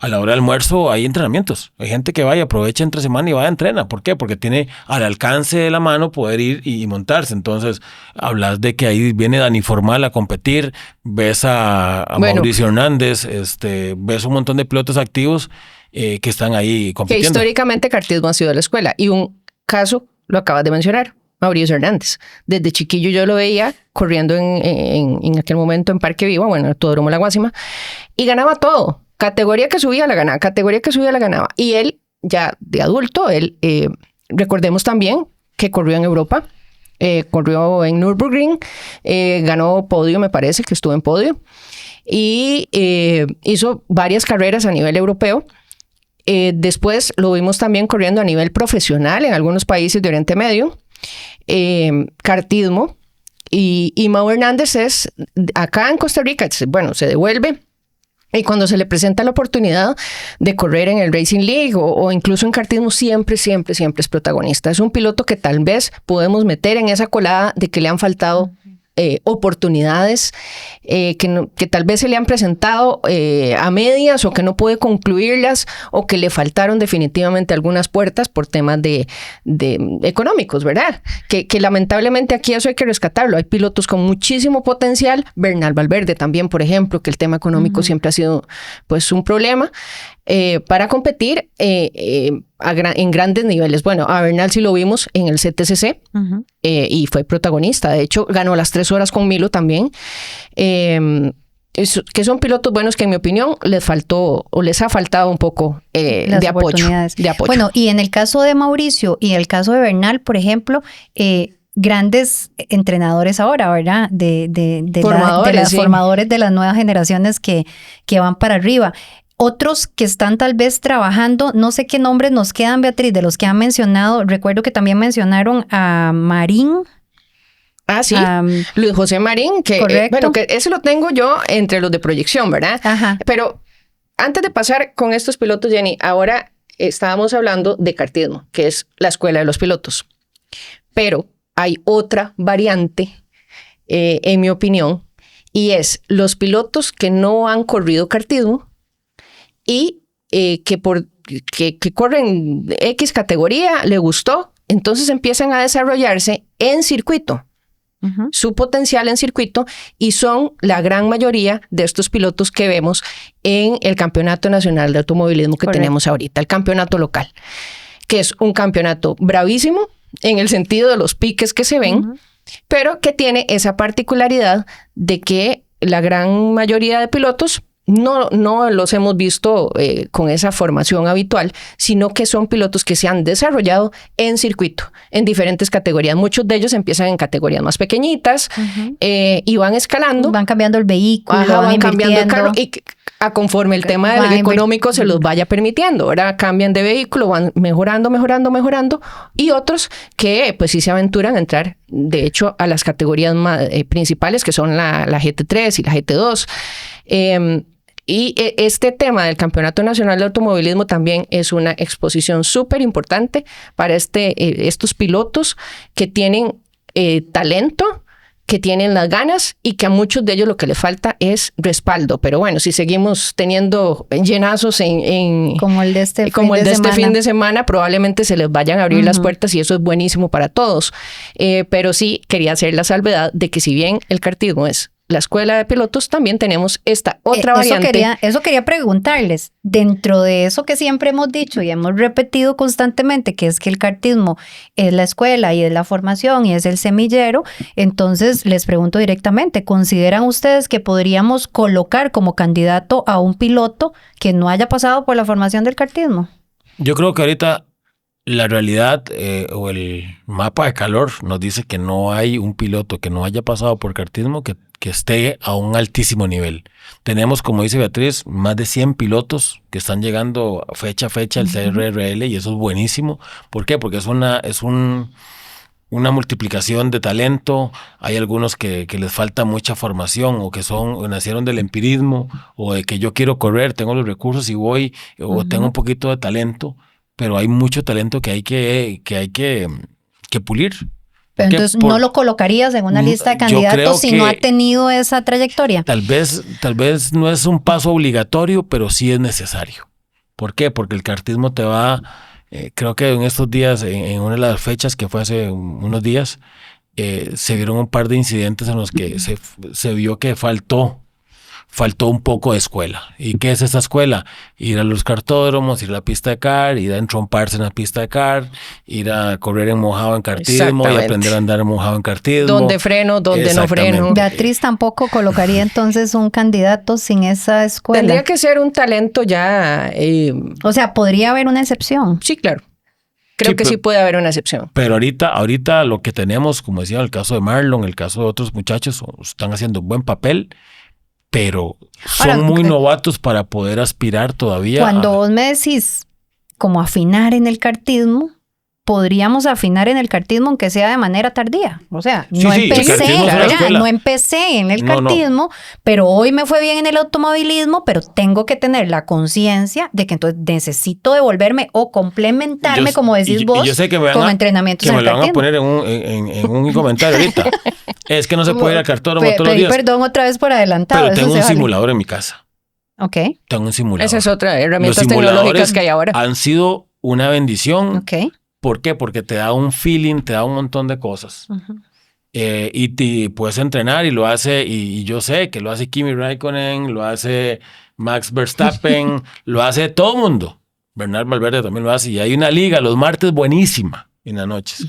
A la hora del almuerzo hay entrenamientos. Hay gente que vaya, aprovecha entre semana y va a entrenar. ¿Por qué? Porque tiene al alcance de la mano poder ir y montarse. Entonces, hablas de que ahí viene Dani Formal a competir, ves a Mauricio Hernández, ves un montón de pilotos activos que están ahí compitiendo. Que históricamente kartismo ha sido la escuela. Y un caso lo acabas de mencionar, Mauricio Hernández. Desde chiquillo yo lo veía corriendo en aquel momento en Parque Viva, bueno, en el Autódromo La Guásima, y ganaba todo. Categoría que subía la ganaba. Y él, ya de adulto, recordemos también que corrió en Europa, corrió en Nürburgring, ganó podio, me parece que estuvo en podio, y hizo varias carreras a nivel europeo. Después lo vimos también corriendo a nivel profesional en algunos países de Oriente Medio, kartismo, y Mau Hernández es acá en Costa Rica, bueno, se devuelve. Y cuando se le presenta la oportunidad de correr en el Racing League o incluso en kartismo, siempre es protagonista. Es un piloto que tal vez podemos meter en esa colada de que le han faltado oportunidades que tal vez se le han presentado a medias o que no puede concluirlas o que le faltaron definitivamente algunas puertas por temas de económicos, ¿verdad? Que lamentablemente aquí eso hay que rescatarlo. Hay pilotos con muchísimo potencial, Bernal Valverde también, por ejemplo, que el tema económico siempre ha sido pues un problema para competir en grandes niveles. Bueno, a Bernal sí lo vimos en el CTCC y fue protagonista. De hecho, ganó las 3 horas con Milo también. Que son pilotos buenos que en mi opinión les ha faltado un poco de apoyo. Bueno, y en el caso de Mauricio y el caso de Bernal, por ejemplo, grandes entrenadores ahora, ¿verdad? De formadores de las nuevas generaciones que van para arriba. Otros que están tal vez trabajando, no sé qué nombres nos quedan, Beatriz, de los que han mencionado. Recuerdo que también mencionaron a Marín. Ah, sí, Luis José Marín, que bueno, que ese lo tengo yo entre los de proyección, ¿verdad? Ajá. Pero antes de pasar con estos pilotos, Jenny, ahora estábamos hablando de kartismo, que es la escuela de los pilotos. Pero hay otra variante, en mi opinión, y es los pilotos que no han corrido kartismo y que corren X categoría, le gustó, entonces empiezan a desarrollarse en circuito, su potencial en circuito, y son la gran mayoría de estos pilotos que vemos en el Campeonato Nacional de Automovilismo que tenemos ahorita, el campeonato local, que es un campeonato bravísimo en el sentido de los piques que se ven, pero que tiene esa particularidad de que la gran mayoría de pilotos no los hemos visto con esa formación habitual, sino que son pilotos que se han desarrollado en circuito, en diferentes categorías. Muchos de ellos empiezan en categorías más pequeñitas y van escalando. Van cambiando el vehículo, van cambiando el carro y conforme el tema del económico se los vaya permitiendo, ¿verdad? Cambian de vehículo, van mejorando y otros que pues sí se aventuran a entrar, de hecho, a las categorías más, principales que son la GT3 y la GT2. Y este tema del Campeonato Nacional de Automovilismo también es una exposición súper importante para estos pilotos que tienen talento, que tienen las ganas y que a muchos de ellos lo que les falta es respaldo. Pero bueno, si seguimos teniendo llenazos como el de este fin de semana, probablemente se les vayan a abrir las puertas y eso es buenísimo para todos. Pero sí quería hacer la salvedad de que si bien el kartismo es la escuela de pilotos, también tenemos esta otra variante. Eso quería preguntarles. Dentro de eso que siempre hemos dicho y hemos repetido constantemente, que es que el kartismo es la escuela y es la formación y es el semillero, entonces les pregunto directamente, ¿consideran ustedes que podríamos colocar como candidato a un piloto que no haya pasado por la formación del kartismo? Yo creo que ahorita la realidad o el mapa de calor nos dice que no hay un piloto que no haya pasado por kartismo que esté a un altísimo nivel. Tenemos, como dice Beatriz, más de 100 pilotos que están llegando fecha a fecha al CRRL y eso es buenísimo. ¿Por qué? Porque es una multiplicación de talento. Hay algunos que les falta mucha formación o que nacieron del empirismo o de que yo quiero correr, tengo los recursos y voy, o tengo un poquito de talento, pero hay mucho talento que hay que pulir. Pero entonces no lo colocarías en una lista de candidatos si no ha tenido esa trayectoria. Tal vez no es un paso obligatorio, pero sí es necesario. ¿Por qué? Porque el kartismo te va, creo que en estos días, en una de las fechas que fue hace unos días, se vieron un par de incidentes en los que se vio que faltó un poco de escuela. ¿Y qué es esa escuela? Ir a los kartódromos, ir a la pista de kart, ir a entromparse en la pista de kart, ir a correr en mojado en kartismo y aprender a andar mojado en kartismo. Donde freno, donde no freno. Beatriz tampoco colocaría entonces un candidato sin esa escuela. Tendría que ser un talento ya... O sea, ¿podría haber una excepción? Sí, claro. Creo que sí puede haber una excepción. Pero ahorita lo que tenemos, como decía, el caso de Marlon, el caso de otros muchachos, están haciendo un buen papel, pero son muy novatos para poder aspirar todavía. Cuando vos me decís como afinar en el kartismo, podríamos afinar en el kartismo aunque sea de manera tardía. O sea, no empecé en el kartismo, pero hoy me fue bien en el automovilismo, pero tengo que tener la conciencia de que entonces necesito devolverme o complementarme, como decís vos, con entrenamientos en el kartismo. Que me lo van a poner en un comentario ahorita. Es que no se puede ir al kartódromo todos los días. Perdón otra vez por adelantado. Pero tengo un simulador en mi casa. Ok. Tengo un simulador. Esa es otra herramientas tecnológicas que hay ahora. Han sido una bendición. Ok. ¿Por qué? Porque te da un feeling, te da un montón de cosas. Y te puedes entrenar y lo hace, y yo sé que lo hace Kimi Raikkonen, lo hace Max Verstappen, lo hace todo el mundo. Bernard Valverde también lo hace. Y hay una liga los martes buenísima en las noches.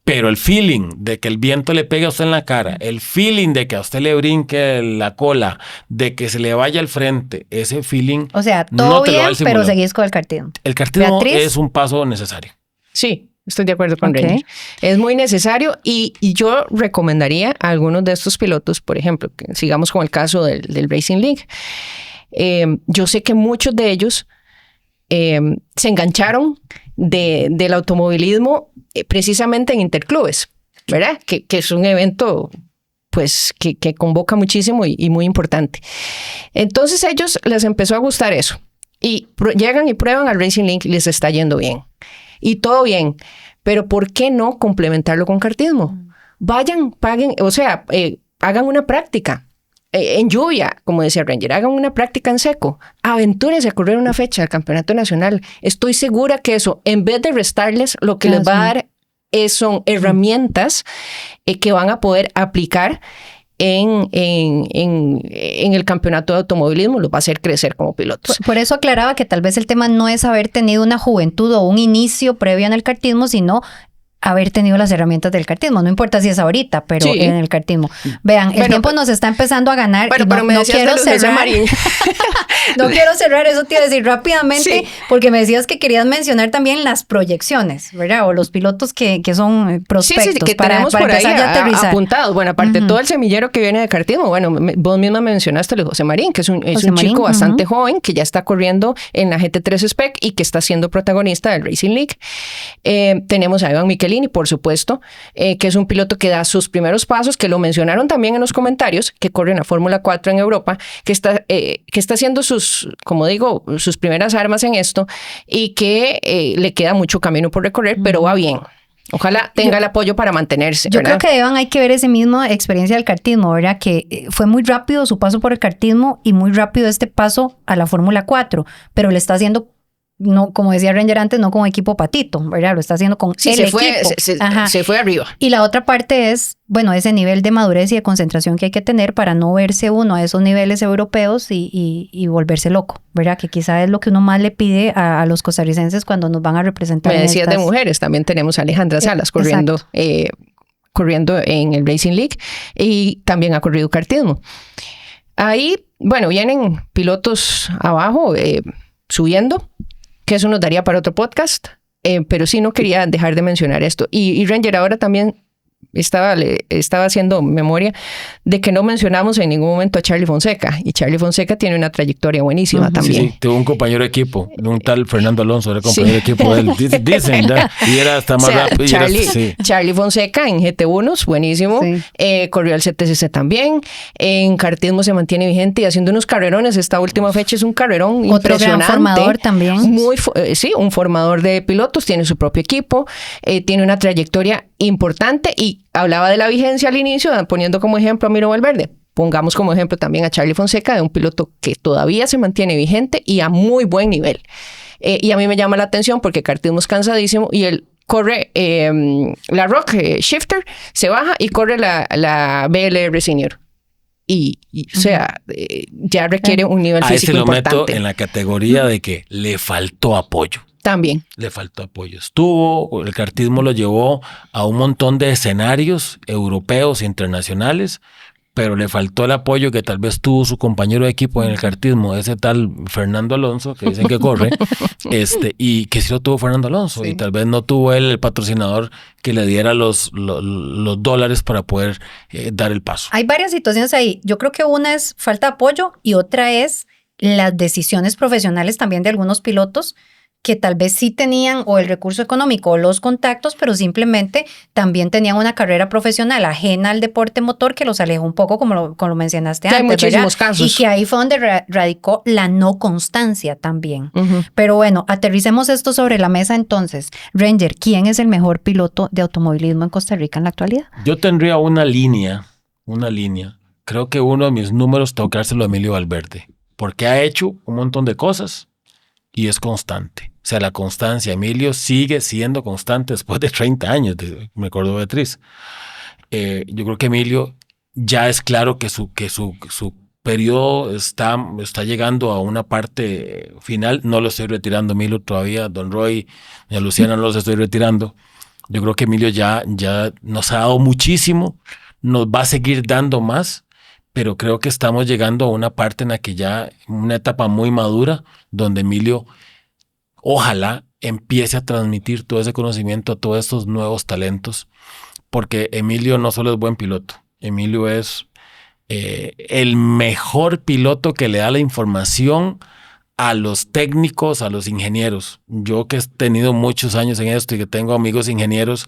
Pero el feeling de que el viento le pegue a usted en la cara, el feeling de que a usted le brinque la cola, de que se le vaya al frente, ese feeling. O sea, todo bien, pero seguís con el kartismo. El kartismo es un paso necesario. Sí, estoy de acuerdo con Ranger. Es muy necesario y yo recomendaría a algunos de estos pilotos, por ejemplo, que sigamos con el caso del Racing League. Yo sé que muchos de ellos se engancharon del automovilismo precisamente en interclubes, ¿verdad? Que es un evento pues que convoca muchísimo y muy importante. Entonces ellos les empezó a gustar eso y llegan y prueban al Racing League y les está yendo bien. Y todo bien, pero ¿por qué no complementarlo con kartismo? Vayan, paguen, o sea, hagan una práctica. En lluvia, como decía Ranger, hagan una práctica en seco, aventúrense a correr una fecha del campeonato nacional. Estoy segura que eso, en vez de restarles, lo que les va a dar son herramientas que van a poder aplicar en el campeonato de automovilismo, los va a hacer crecer como pilotos. Por eso aclaraba que tal vez el tema no es haber tenido una juventud o un inicio previo en el kartismo, sino haber tenido las herramientas del kartismo. No importa si es ahorita, pero en el kartismo. Vean, el tiempo nos está empezando a ganar. Bueno, y pero me decías quiero cerrar. No quiero cerrar, eso te iba a decir rápidamente, porque me decías que querías mencionar también las proyecciones, ¿verdad? O los pilotos que son prospectos. Sí, que tenemos por ahí apuntados. Bueno, aparte todo el semillero que viene de kartismo, bueno, vos misma mencionaste a José Marín, que es un chico bastante joven, que ya está corriendo en la GT3 Spec y que está siendo protagonista del Racing League. Tenemos a Iván Miquelini, Bailini, por supuesto, que es un piloto que da sus primeros pasos, que lo mencionaron también en los comentarios, que corre en la Fórmula 4 en Europa, que está haciendo como digo, sus primeras armas en esto y que le queda mucho camino por recorrer, pero va bien. Ojalá tenga el apoyo para mantenerse. Yo ¿verdad? creo que hay que ver esa misma experiencia del kartismo, ¿verdad? Que fue muy rápido su paso por el kartismo y muy rápido este paso a la Fórmula 4, pero le está haciendo, no, como decía Ranger antes, no con equipo patito, ¿verdad? Lo está haciendo con el equipo. Se fue arriba. Y la otra parte es, bueno, ese nivel de madurez y de concentración que hay que tener para no verse uno a esos niveles europeos y volverse loco, ¿verdad? Que quizá es lo que uno más le pide a los costarricenses cuando nos van a representar. Me decías de mujeres, también tenemos a Alejandra Salas corriendo en el Racing League y también ha corrido kartismo. Ahí, bueno, vienen pilotos abajo subiendo, que eso nos daría para otro podcast, pero sí no quería dejar de mencionar esto. Y Ranger, ahora también estaba haciendo memoria de que no mencionamos en ningún momento a Charlie Fonseca, y Charlie Fonseca tiene una trayectoria buenísima también. Sí, tuvo un compañero de equipo, un tal Fernando Alonso, era compañero de equipo de él, dicen, y era hasta más rápido. Charlie Fonseca en GT1, buenísimo, corrió al CTCC también, en kartismo se mantiene vigente y haciendo unos carrerones. Esta última fecha es un carrerón otro impresionante. Gran formador también. Un formador de pilotos, tiene su propio equipo, tiene una trayectoria importante y hablaba de la vigencia al inicio, poniendo como ejemplo a Miro Valverde. Pongamos como ejemplo también a Charlie Fonseca, de un piloto que todavía se mantiene vigente y a muy buen nivel. Y a mí me llama la atención porque kartismo es cansadísimo y él corre la Rock Shifter, se baja y corre la BLR Senior. O sea, ya requiere un nivel físico importante. Lo meto en la categoría de que le faltó apoyo. También. Le faltó apoyo. El kartismo lo llevó a un montón de escenarios europeos e internacionales, pero le faltó el apoyo que tal vez tuvo su compañero de equipo en el kartismo, ese tal Fernando Alonso, que dicen que corre, y que sí lo tuvo Fernando Alonso, y tal vez no tuvo él el patrocinador que le diera los dólares para poder dar el paso. Hay varias situaciones ahí. Yo creo que una es falta de apoyo y otra es las decisiones profesionales también de algunos pilotos que tal vez sí tenían o el recurso económico o los contactos, pero simplemente también tenían una carrera profesional ajena al deporte motor que los alejó un poco, como lo mencionaste antes. Hay muchísimos casos. Y que ahí fue donde radicó la no constancia también. Pero bueno, aterricemos esto sobre la mesa entonces. Ranger, ¿quién es el mejor piloto de automovilismo en Costa Rica en la actualidad? Yo tendría una línea. Creo que uno de mis números tocárselo a Emilio Valverde, porque ha hecho un montón de cosas y es constante. O sea, la constancia. Emilio sigue siendo constante después de 30 años, me acuerdo de Beatriz. Yo creo que Emilio ya es claro que su periodo está llegando a una parte final. No lo estoy retirando, Emilio, todavía. Don Roy, doña Luciana, no los estoy retirando. Yo creo que Emilio ya nos ha dado muchísimo, nos va a seguir dando más, pero creo que estamos llegando a una parte en la que ya, una etapa muy madura, donde Emilio ojalá empiece a transmitir todo ese conocimiento a todos estos nuevos talentos, porque Emilio no solo es buen piloto, Emilio es el mejor piloto que le da la información a los técnicos, a los ingenieros. Yo que he tenido muchos años en esto y que tengo amigos ingenieros,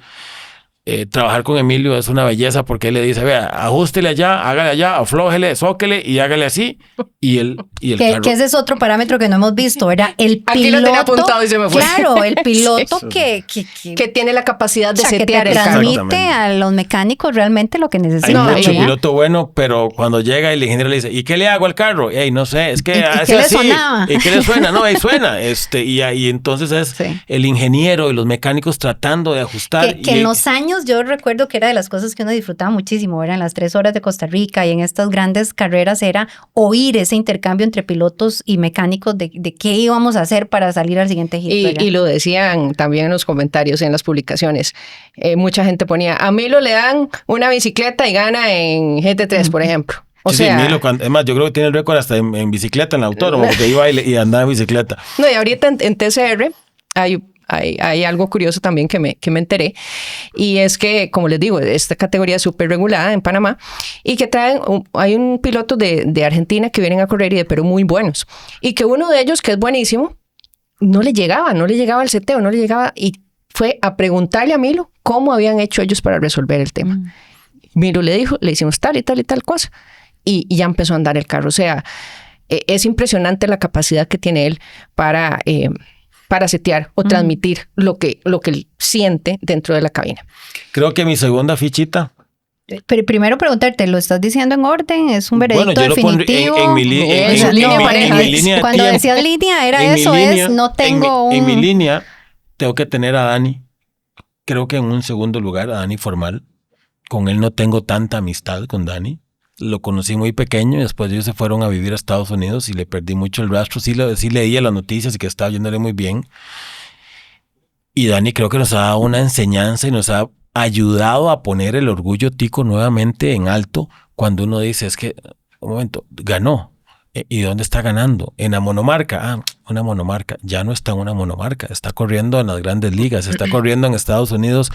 trabajar con Emilio es una belleza porque él le dice, vea, ajústele allá, hágale allá, aflójele, zóquele y hágale así. Y el carro. Que ese es otro parámetro que no hemos visto, ¿verdad? El piloto. Aquí lo tenía apuntado y se me fue. Claro, el piloto Sí. que tiene la capacidad de que setear te el carro. transmite a los mecánicos realmente lo que Hay necesitan. mucho ¿verdad? piloto bueno, pero cuando llega el ingeniero le dice, ¿y qué le hago al carro? Ey, no sé, es que ¿Y hace qué le así. sonaba? ¿Y qué le suena? No, ahí suena. Y entonces es el ingeniero y los mecánicos tratando de ajustar. Que en los años yo recuerdo que era de las cosas que uno disfrutaba muchísimo, ¿verdad? En las 3 horas de Costa Rica y en estas grandes carreras era oír ese intercambio entre pilotos y mecánicos de qué íbamos a hacer para salir al siguiente hit. Y lo decían también en los comentarios, en las publicaciones. Mucha gente ponía, a Milo le dan una bicicleta y gana en GT3, por ejemplo. O sea, Milo, es más, yo creo que tiene el récord hasta en bicicleta, en el autódromo, porque iba y andaba en bicicleta. No, y ahorita en TCR hay algo curioso también que me enteré, y es que, como les digo, esta categoría es súper regulada en Panamá y que hay un piloto de Argentina que vienen a correr y de Perú muy buenos, y que uno de ellos, que es buenísimo, no le llegaba el seteo, no le llegaba, y fue a preguntarle a Milo cómo habían hecho ellos para resolver el tema. Milo le dijo, le hicimos tal y tal y tal cosa, y ya empezó a andar el carro. O sea, es impresionante la capacidad que tiene él para setear o transmitir lo que él siente dentro de la cabina. Creo que mi segunda fichita. Pero primero preguntarte, ¿lo estás diciendo en orden? ¿Es un veredicto Bueno, yo definitivo? en mi línea. Cuando decías línea, era eso, no tengo en mi línea, tengo que tener a Dani. Creo que en un segundo lugar, a Dani Formal. Con él no tengo tanta amistad con Dani. Lo conocí muy pequeño y después ellos se fueron a vivir a Estados Unidos y le perdí mucho el rastro. Sí leía las noticias y que estaba yéndole muy bien. Y Dani creo que nos ha dado una enseñanza y nos ha ayudado a poner el orgullo tico nuevamente en alto cuando uno dice, es que, un momento, ganó. ¿Y dónde está ganando? En la monomarca. Una monomarca. Ya no está en una monomarca. Está corriendo en las grandes ligas. Está corriendo en Estados Unidos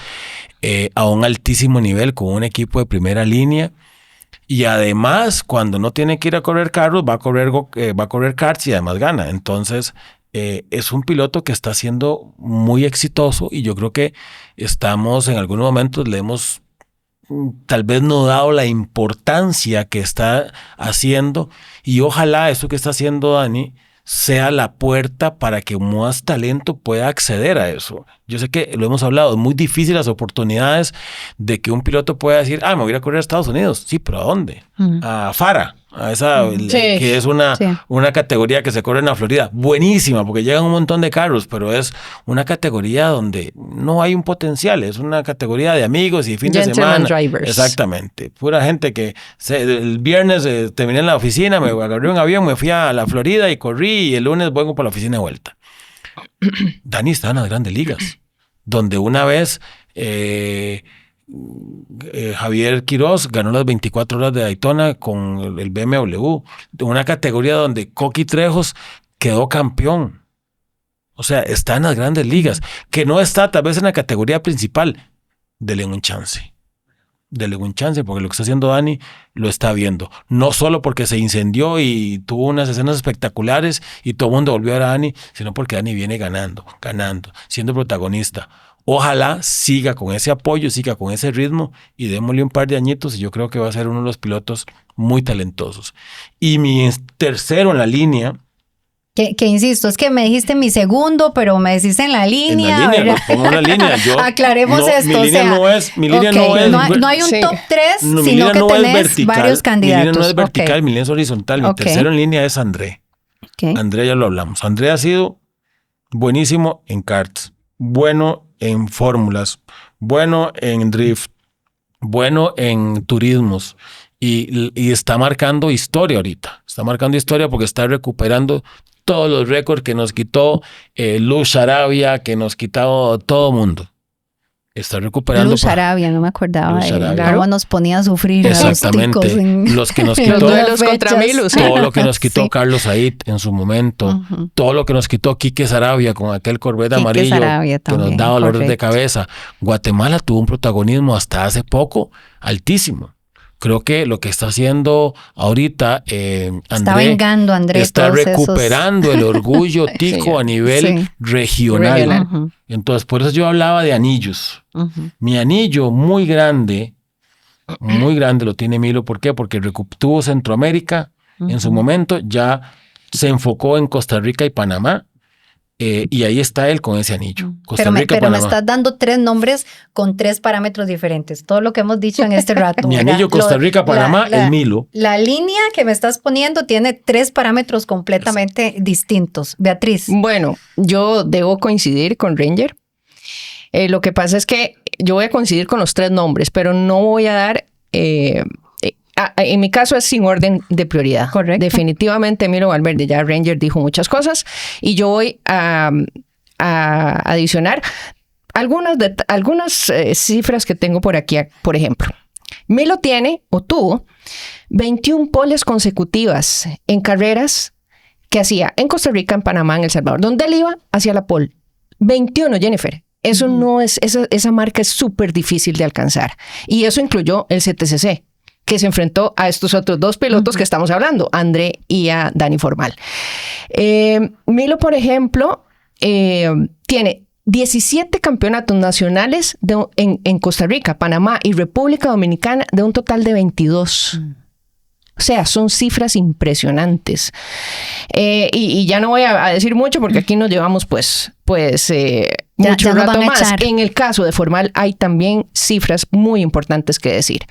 a un altísimo nivel con un equipo de primera línea. Y además, cuando no tiene que ir a correr carros, va a correr karts y además gana. Entonces, es un piloto que está siendo muy exitoso y yo creo que estamos en algunos momentos le hemos tal vez no dado la importancia que está haciendo y ojalá eso que está haciendo Dani sea la puerta para que más talento pueda acceder a eso. Yo sé que lo hemos hablado, es muy difícil las oportunidades de que un piloto pueda decir, me voy a ir a correr a Estados Unidos. Sí, pero ¿a dónde? A Fara, a esa que es una categoría que se corre en la Florida. Buenísima, porque llegan un montón de carros, pero es una categoría donde no hay un potencial, es una categoría de amigos y fin de semana. Drivers. Exactamente. Pura gente que el viernes terminé en la oficina, me agarré un avión, me fui a la Florida y corrí y el lunes vengo para la oficina de vuelta. Dani está en las grandes ligas, donde una vez Javier Quiroz ganó las 24 horas de Daytona con el BMW, de una categoría donde Coqui Trejos quedó campeón. O sea, está en las grandes ligas, que no está tal vez en la categoría principal. Dele un chance. Dele un chance, porque lo que está haciendo Dani lo está viendo. No solo porque se incendió y tuvo unas escenas espectaculares y todo el mundo volvió a ver a Dani, sino porque Dani viene ganando, siendo protagonista. Ojalá siga con ese apoyo, siga con ese ritmo y démosle un par de añitos y yo creo que va a ser uno de los pilotos muy talentosos. Y mi tercero en la línea. Que insisto, es que me dijiste mi segundo, pero me decís en la línea. En la línea, pongo una línea. Aclaremos esto. Mi línea no es. No hay un top 3, sino que tenés varios candidatos. Mi línea no es vertical, mi línea es horizontal. Mi tercero en línea es André. André ya lo hablamos. André ha sido buenísimo en karts, bueno en fórmulas, bueno en drift, bueno en turismos y está marcando historia ahorita. Está marcando historia porque está recuperando todos los récords que nos quitó Luz Arabia, que nos quitó todo mundo. Está recuperando. Luz Arabia, no me acordaba de cómo nos ponía a sufrir. Exactamente. Los que nos quitó. Los duelos contra Milus. Todo lo que nos quitó Carlos Said en su momento. Todo lo que nos quitó Quique Sarabia con aquel Corvette amarillo Sarabia que nos daba dolores de cabeza. Guatemala tuvo un protagonismo hasta hace poco altísimo. Creo que lo que está haciendo ahorita André, está vengando André, está recuperando el orgullo tico a nivel regional. Entonces, por eso yo hablaba de anillos. Mi anillo muy grande lo tiene Milo. ¿Por qué? Porque tuvo Centroamérica en su momento, ya se enfocó en Costa Rica y Panamá. Y ahí está él con ese anillo. Pero me estás dando 3 nombres con 3 parámetros diferentes. Todo lo que hemos dicho en este rato. Mi anillo, Costa Rica, Panamá, el Milo. La línea que me estás poniendo tiene 3 parámetros completamente distintos. Beatriz. Bueno, yo debo coincidir con Ranger. Lo que pasa es que yo voy a coincidir con los 3 nombres, pero no voy a dar... en mi caso es sin orden de prioridad. Correcto. Definitivamente Milo Valverde, ya Ranger dijo muchas cosas y yo voy a adicionar algunas cifras que tengo por aquí. Por ejemplo, Milo tiene o tuvo 21 poles consecutivas en carreras que hacía en Costa Rica, en Panamá, en El Salvador, donde él iba hacia la pole. 21, Jennifer. Eso no es, esa marca es súper difícil de alcanzar. Y eso incluyó el CTCC, que se enfrentó a estos otros 2 pilotos que estamos hablando, André y a Dani Formal. Milo, por ejemplo, tiene 17 campeonatos nacionales en Costa Rica, Panamá y República Dominicana, de un total de 22. O sea, son cifras impresionantes. Y ya no voy a decir mucho porque aquí nos llevamos mucho rato más. En el caso de Formal hay también cifras muy importantes que decir.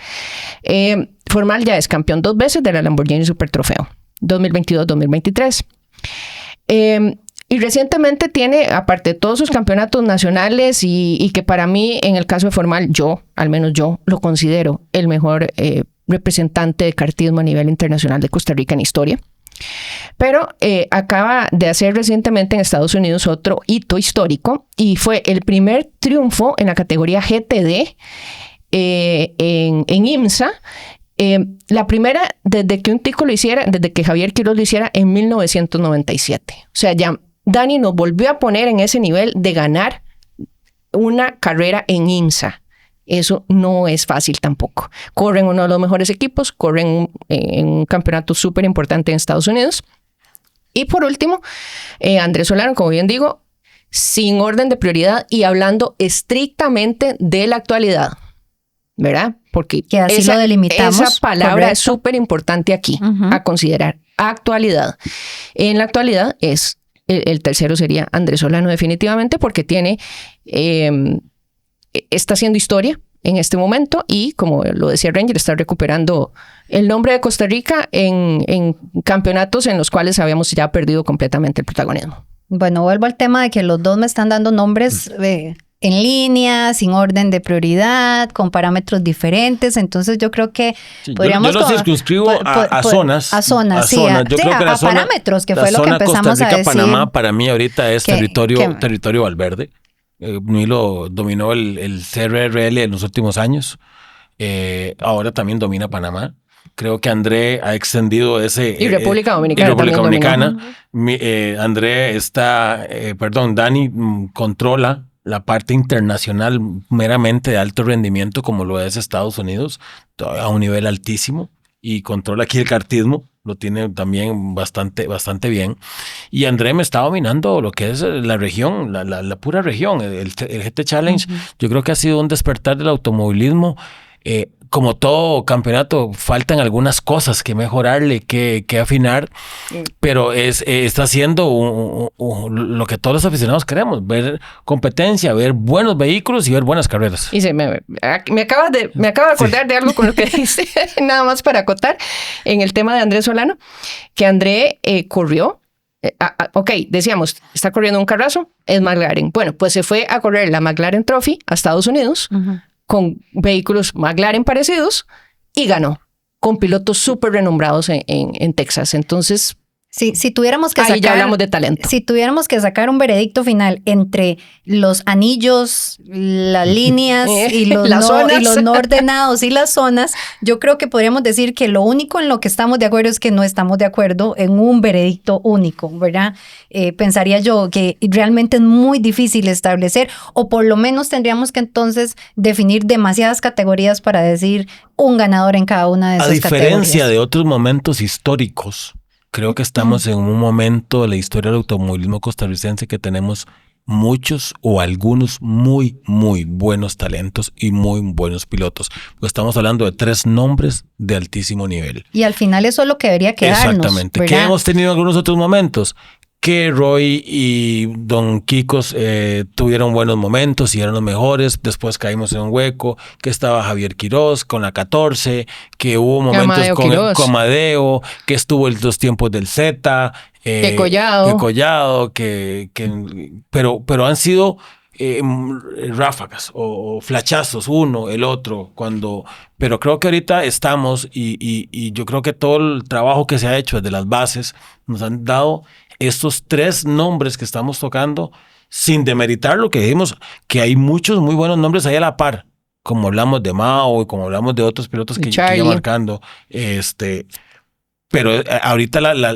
Formal ya es campeón 2 veces de la Lamborghini Super Trofeo, 2022-2023. Y recientemente tiene, aparte de todos sus campeonatos nacionales y que para mí, en el caso de Formal, al menos yo, lo considero el mejor representante de kartismo a nivel internacional de Costa Rica en historia. Pero acaba de hacer recientemente en Estados Unidos otro hito histórico y fue el primer triunfo en la categoría GTD en IMSA. La primera desde que un tico lo hiciera, desde que Javier Quiroz lo hiciera en 1997. O sea, ya Dani nos volvió a poner en ese nivel de ganar una carrera en IMSA. Eso no es fácil tampoco. Corren uno de los mejores equipos, corren en un campeonato súper importante en Estados Unidos. Y por último, Andrés Solano, como bien digo, sin orden de prioridad y hablando estrictamente de la actualidad, ¿verdad? Porque que así lo delimitamos. Esa palabra es súper importante aquí, a considerar. Actualidad. En la actualidad el tercero sería Andrés Solano definitivamente porque está haciendo historia en este momento y, como lo decía Ranger, está recuperando el nombre de Costa Rica en campeonatos en los cuales habíamos ya perdido completamente el protagonismo. Bueno, vuelvo al tema de que los dos me están dando nombres en línea, sin orden de prioridad, con parámetros diferentes. Entonces yo creo que podríamos... Yo lo circunscribo a zonas. A zonas, sí. Yo creo que a parámetros, que fue lo que empezamos a decir. Panamá, para mí ahorita es territorio Valverde. Nilo dominó el CRRL en los últimos años. Ahora también domina Panamá. Creo que André ha extendido ese... Y República Dominicana. Dani controla la parte internacional meramente de alto rendimiento, como lo es Estados Unidos, a un nivel altísimo, y controla aquí el kartismo, lo tiene también bastante bien. Y André me está dominando lo que es la región, la pura región, el GT Challenge. Yo creo que ha sido un despertar del automovilismo. Como todo campeonato, faltan algunas cosas que mejorarle, que afinar, pero está haciendo lo que todos los aficionados queremos, ver competencia, ver buenos vehículos y ver buenas carreras. Y me acabo de acordar de algo con lo que dice, nada más para acotar, en el tema de Andrés Solano, que André corrió. Decíamos, está corriendo un carrazo, es McLaren. Bueno, pues se fue a correr la McLaren Trophy a Estados Unidos, con vehículos McLaren parecidos y ganó con pilotos súper renombrados en Texas. Entonces, si tuviéramos que ahí ya hablamos de talento. Si tuviéramos que sacar un veredicto final entre los anillos, las líneas y los no ordenados y las zonas, yo creo que podríamos decir que lo único en lo que estamos de acuerdo es que no estamos de acuerdo en un veredicto único, ¿verdad? Pensaría yo que realmente es muy difícil establecer, o por lo menos tendríamos que entonces definir demasiadas categorías para decir un ganador en cada una de esas categorías. A diferencia de otros momentos históricos, creo que estamos en un momento de la historia del automovilismo costarricense que tenemos muchos o algunos muy, muy buenos talentos y muy buenos pilotos. Pues estamos hablando de 3 nombres de altísimo nivel. Y al final eso es lo que debería quedarnos. Exactamente. ¿Verdad? ¿Qué hemos tenido en algunos otros momentos? Que Roy y Don Kikos tuvieron buenos momentos y eran los mejores. Después caímos en un hueco, que estaba Javier Quiroz con la 14, que hubo momentos con Amadeo, que estuvo los tiempos del Z, de Collado, pero han sido ráfagas o flachazos, uno, el otro, pero creo que ahorita estamos y yo creo que todo el trabajo que se ha hecho desde las bases nos han dado estos 3 nombres que estamos tocando, sin demeritar lo que dijimos, que hay muchos muy buenos nombres ahí a la par, como hablamos de Mao y como hablamos de otros pilotos que iba marcando, pero ahorita la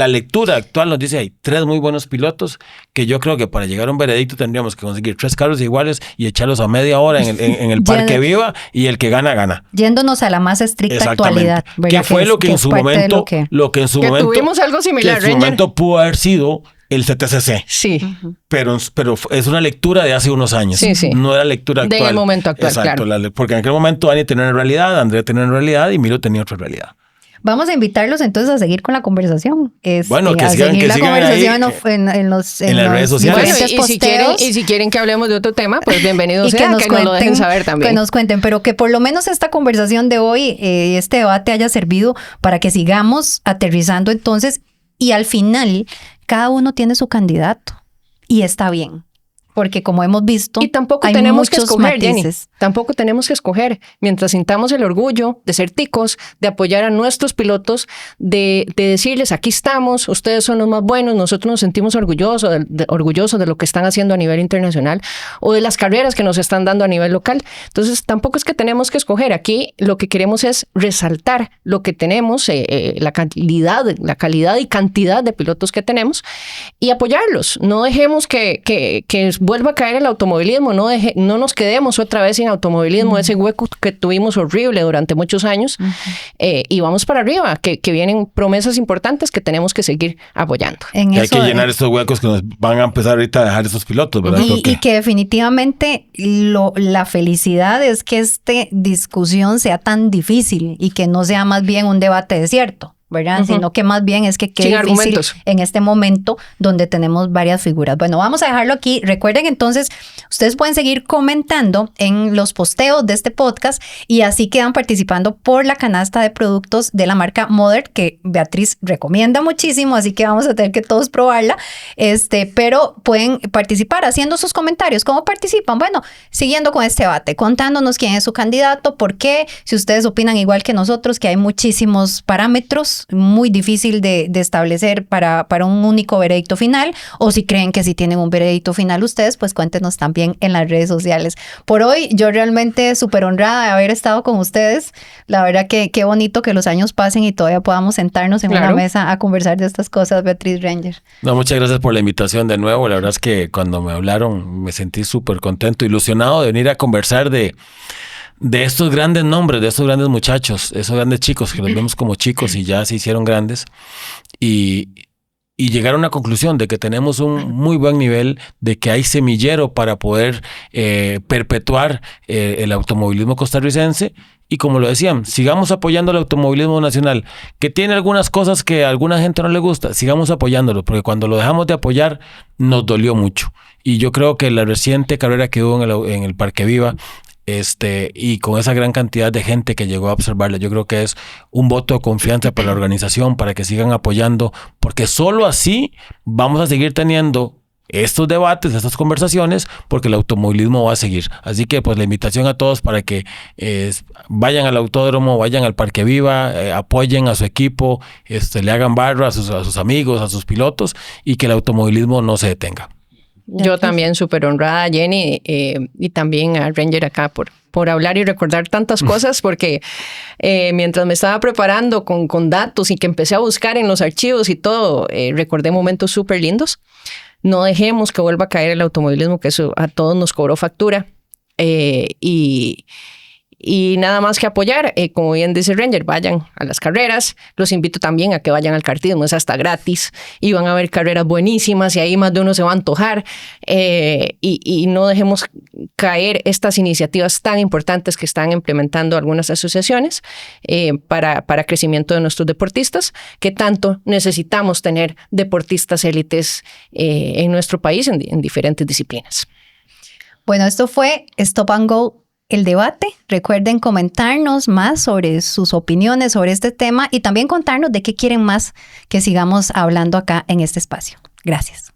lectura actual nos dice hay 3 muy buenos pilotos que yo creo que para llegar a un veredicto tendríamos que conseguir 3 carros iguales y echarlos a media hora en el parque viva, y el que gana. Yéndonos a la más estricta actualidad. Que fue lo que en su momento tuvimos algo similar, que en su momento pudo haber sido el CTCC. Sí. Pero es una lectura de hace unos años. Sí, sí. No era lectura actual. Del momento actual, exacto, claro. Porque en aquel momento Ani tenía una realidad, Andrea tenía una realidad y Miro tenía otra realidad. Vamos a invitarlos entonces a seguir con la conversación. Bueno, que a sigan, seguir que la sigan conversación ahí, en las redes sociales. Bueno, diferentes y si quieren que hablemos de otro tema, pues bienvenidos y sean, que nos lo dejen saber también. Que nos cuenten, pero que por lo menos esta conversación de hoy, este debate haya servido para que sigamos aterrizando entonces, y al final cada uno tiene su candidato y está bien. Porque como hemos visto, y tampoco hay tenemos que muchos escoger, matices. Jenny. Tampoco tenemos que escoger. Mientras sintamos el orgullo de ser ticos, de apoyar a nuestros pilotos, de decirles, aquí estamos, ustedes son los más buenos, nosotros nos sentimos orgullosos de lo que están haciendo a nivel internacional o de las carreras que nos están dando a nivel local. Entonces, tampoco es que tenemos que escoger. Aquí lo que queremos es resaltar lo que tenemos, la calidad y cantidad de pilotos que tenemos y apoyarlos. No dejemos que vuelva a caer el automovilismo, no nos quedemos otra vez sin automovilismo, ese hueco que tuvimos horrible durante muchos años, y vamos para arriba, que vienen promesas importantes que tenemos que seguir apoyando. Hay que llenar estos huecos que nos van a empezar ahorita a dejar esos pilotos, ¿verdad? Y que definitivamente la felicidad es que esta discusión sea tan difícil y que no sea más bien un debate desierto, ¿verdad? Sino que más bien es que quede difícil argumentos en este momento donde tenemos varias figuras. Bueno, vamos a dejarlo aquí. Recuerden entonces, ustedes pueden seguir comentando en los posteos de este podcast y así quedan participando por la canasta de productos de la marca Modern, que Beatriz recomienda muchísimo, así que vamos a tener que todos probarla. Pero pueden participar haciendo sus comentarios. ¿Cómo participan? Bueno, siguiendo con este debate, contándonos quién es su candidato, por qué, si ustedes opinan igual que nosotros, que hay muchísimos parámetros muy difícil de establecer para un único veredicto final, o si creen que sí tienen un veredicto final ustedes, pues cuéntenos también en las redes sociales. Por hoy, yo realmente súper honrada de haber estado con ustedes. La verdad que qué bonito que los años pasen y todavía podamos sentarnos en una mesa a conversar de estas cosas, Beatriz Ranger. No, muchas gracias por la invitación de nuevo. La verdad es que cuando me hablaron me sentí súper contento, ilusionado de venir a conversar de estos grandes nombres, de estos grandes muchachos, esos grandes chicos que los vemos como chicos y ya se hicieron grandes, y llegar a una conclusión de que tenemos un muy buen nivel, de que hay semillero para poder perpetuar el automovilismo costarricense. Y como lo decían, sigamos apoyando el automovilismo nacional, que tiene algunas cosas que a alguna gente no le gusta, sigamos apoyándolo, porque cuando lo dejamos de apoyar nos dolió mucho. Y yo creo que la reciente carrera que hubo en el Parque Viva, y con esa gran cantidad de gente que llegó a observarla, yo creo que es un voto de confianza para la organización, para que sigan apoyando, porque solo así vamos a seguir teniendo estos debates, estas conversaciones, porque el automovilismo va a seguir. Así que pues la invitación a todos para que vayan al autódromo, vayan al Parque Viva, apoyen a su equipo, le hagan barra a sus amigos, a sus pilotos, y que el automovilismo no se detenga. Yo también súper honrada, Jenny, y también a Ranger acá por hablar y recordar tantas cosas, porque mientras me estaba preparando con datos y que empecé a buscar en los archivos y todo, recordé momentos súper lindos. No dejemos que vuelva a caer el automovilismo, que eso a todos nos cobró factura. Y nada más que apoyar, como bien dice Ranger, vayan a las carreras. Los invito también a que vayan al kartismo, es hasta gratis y van a ver carreras buenísimas y ahí más de uno se va a antojar. Y no dejemos caer estas iniciativas tan importantes que están implementando algunas asociaciones para crecimiento de nuestros deportistas, que tanto necesitamos tener deportistas élites en nuestro país en diferentes disciplinas. Bueno, esto fue Stop and Go, el debate. Recuerden comentarnos más sobre sus opiniones sobre este tema y también contarnos de qué quieren más que sigamos hablando acá en este espacio. Gracias.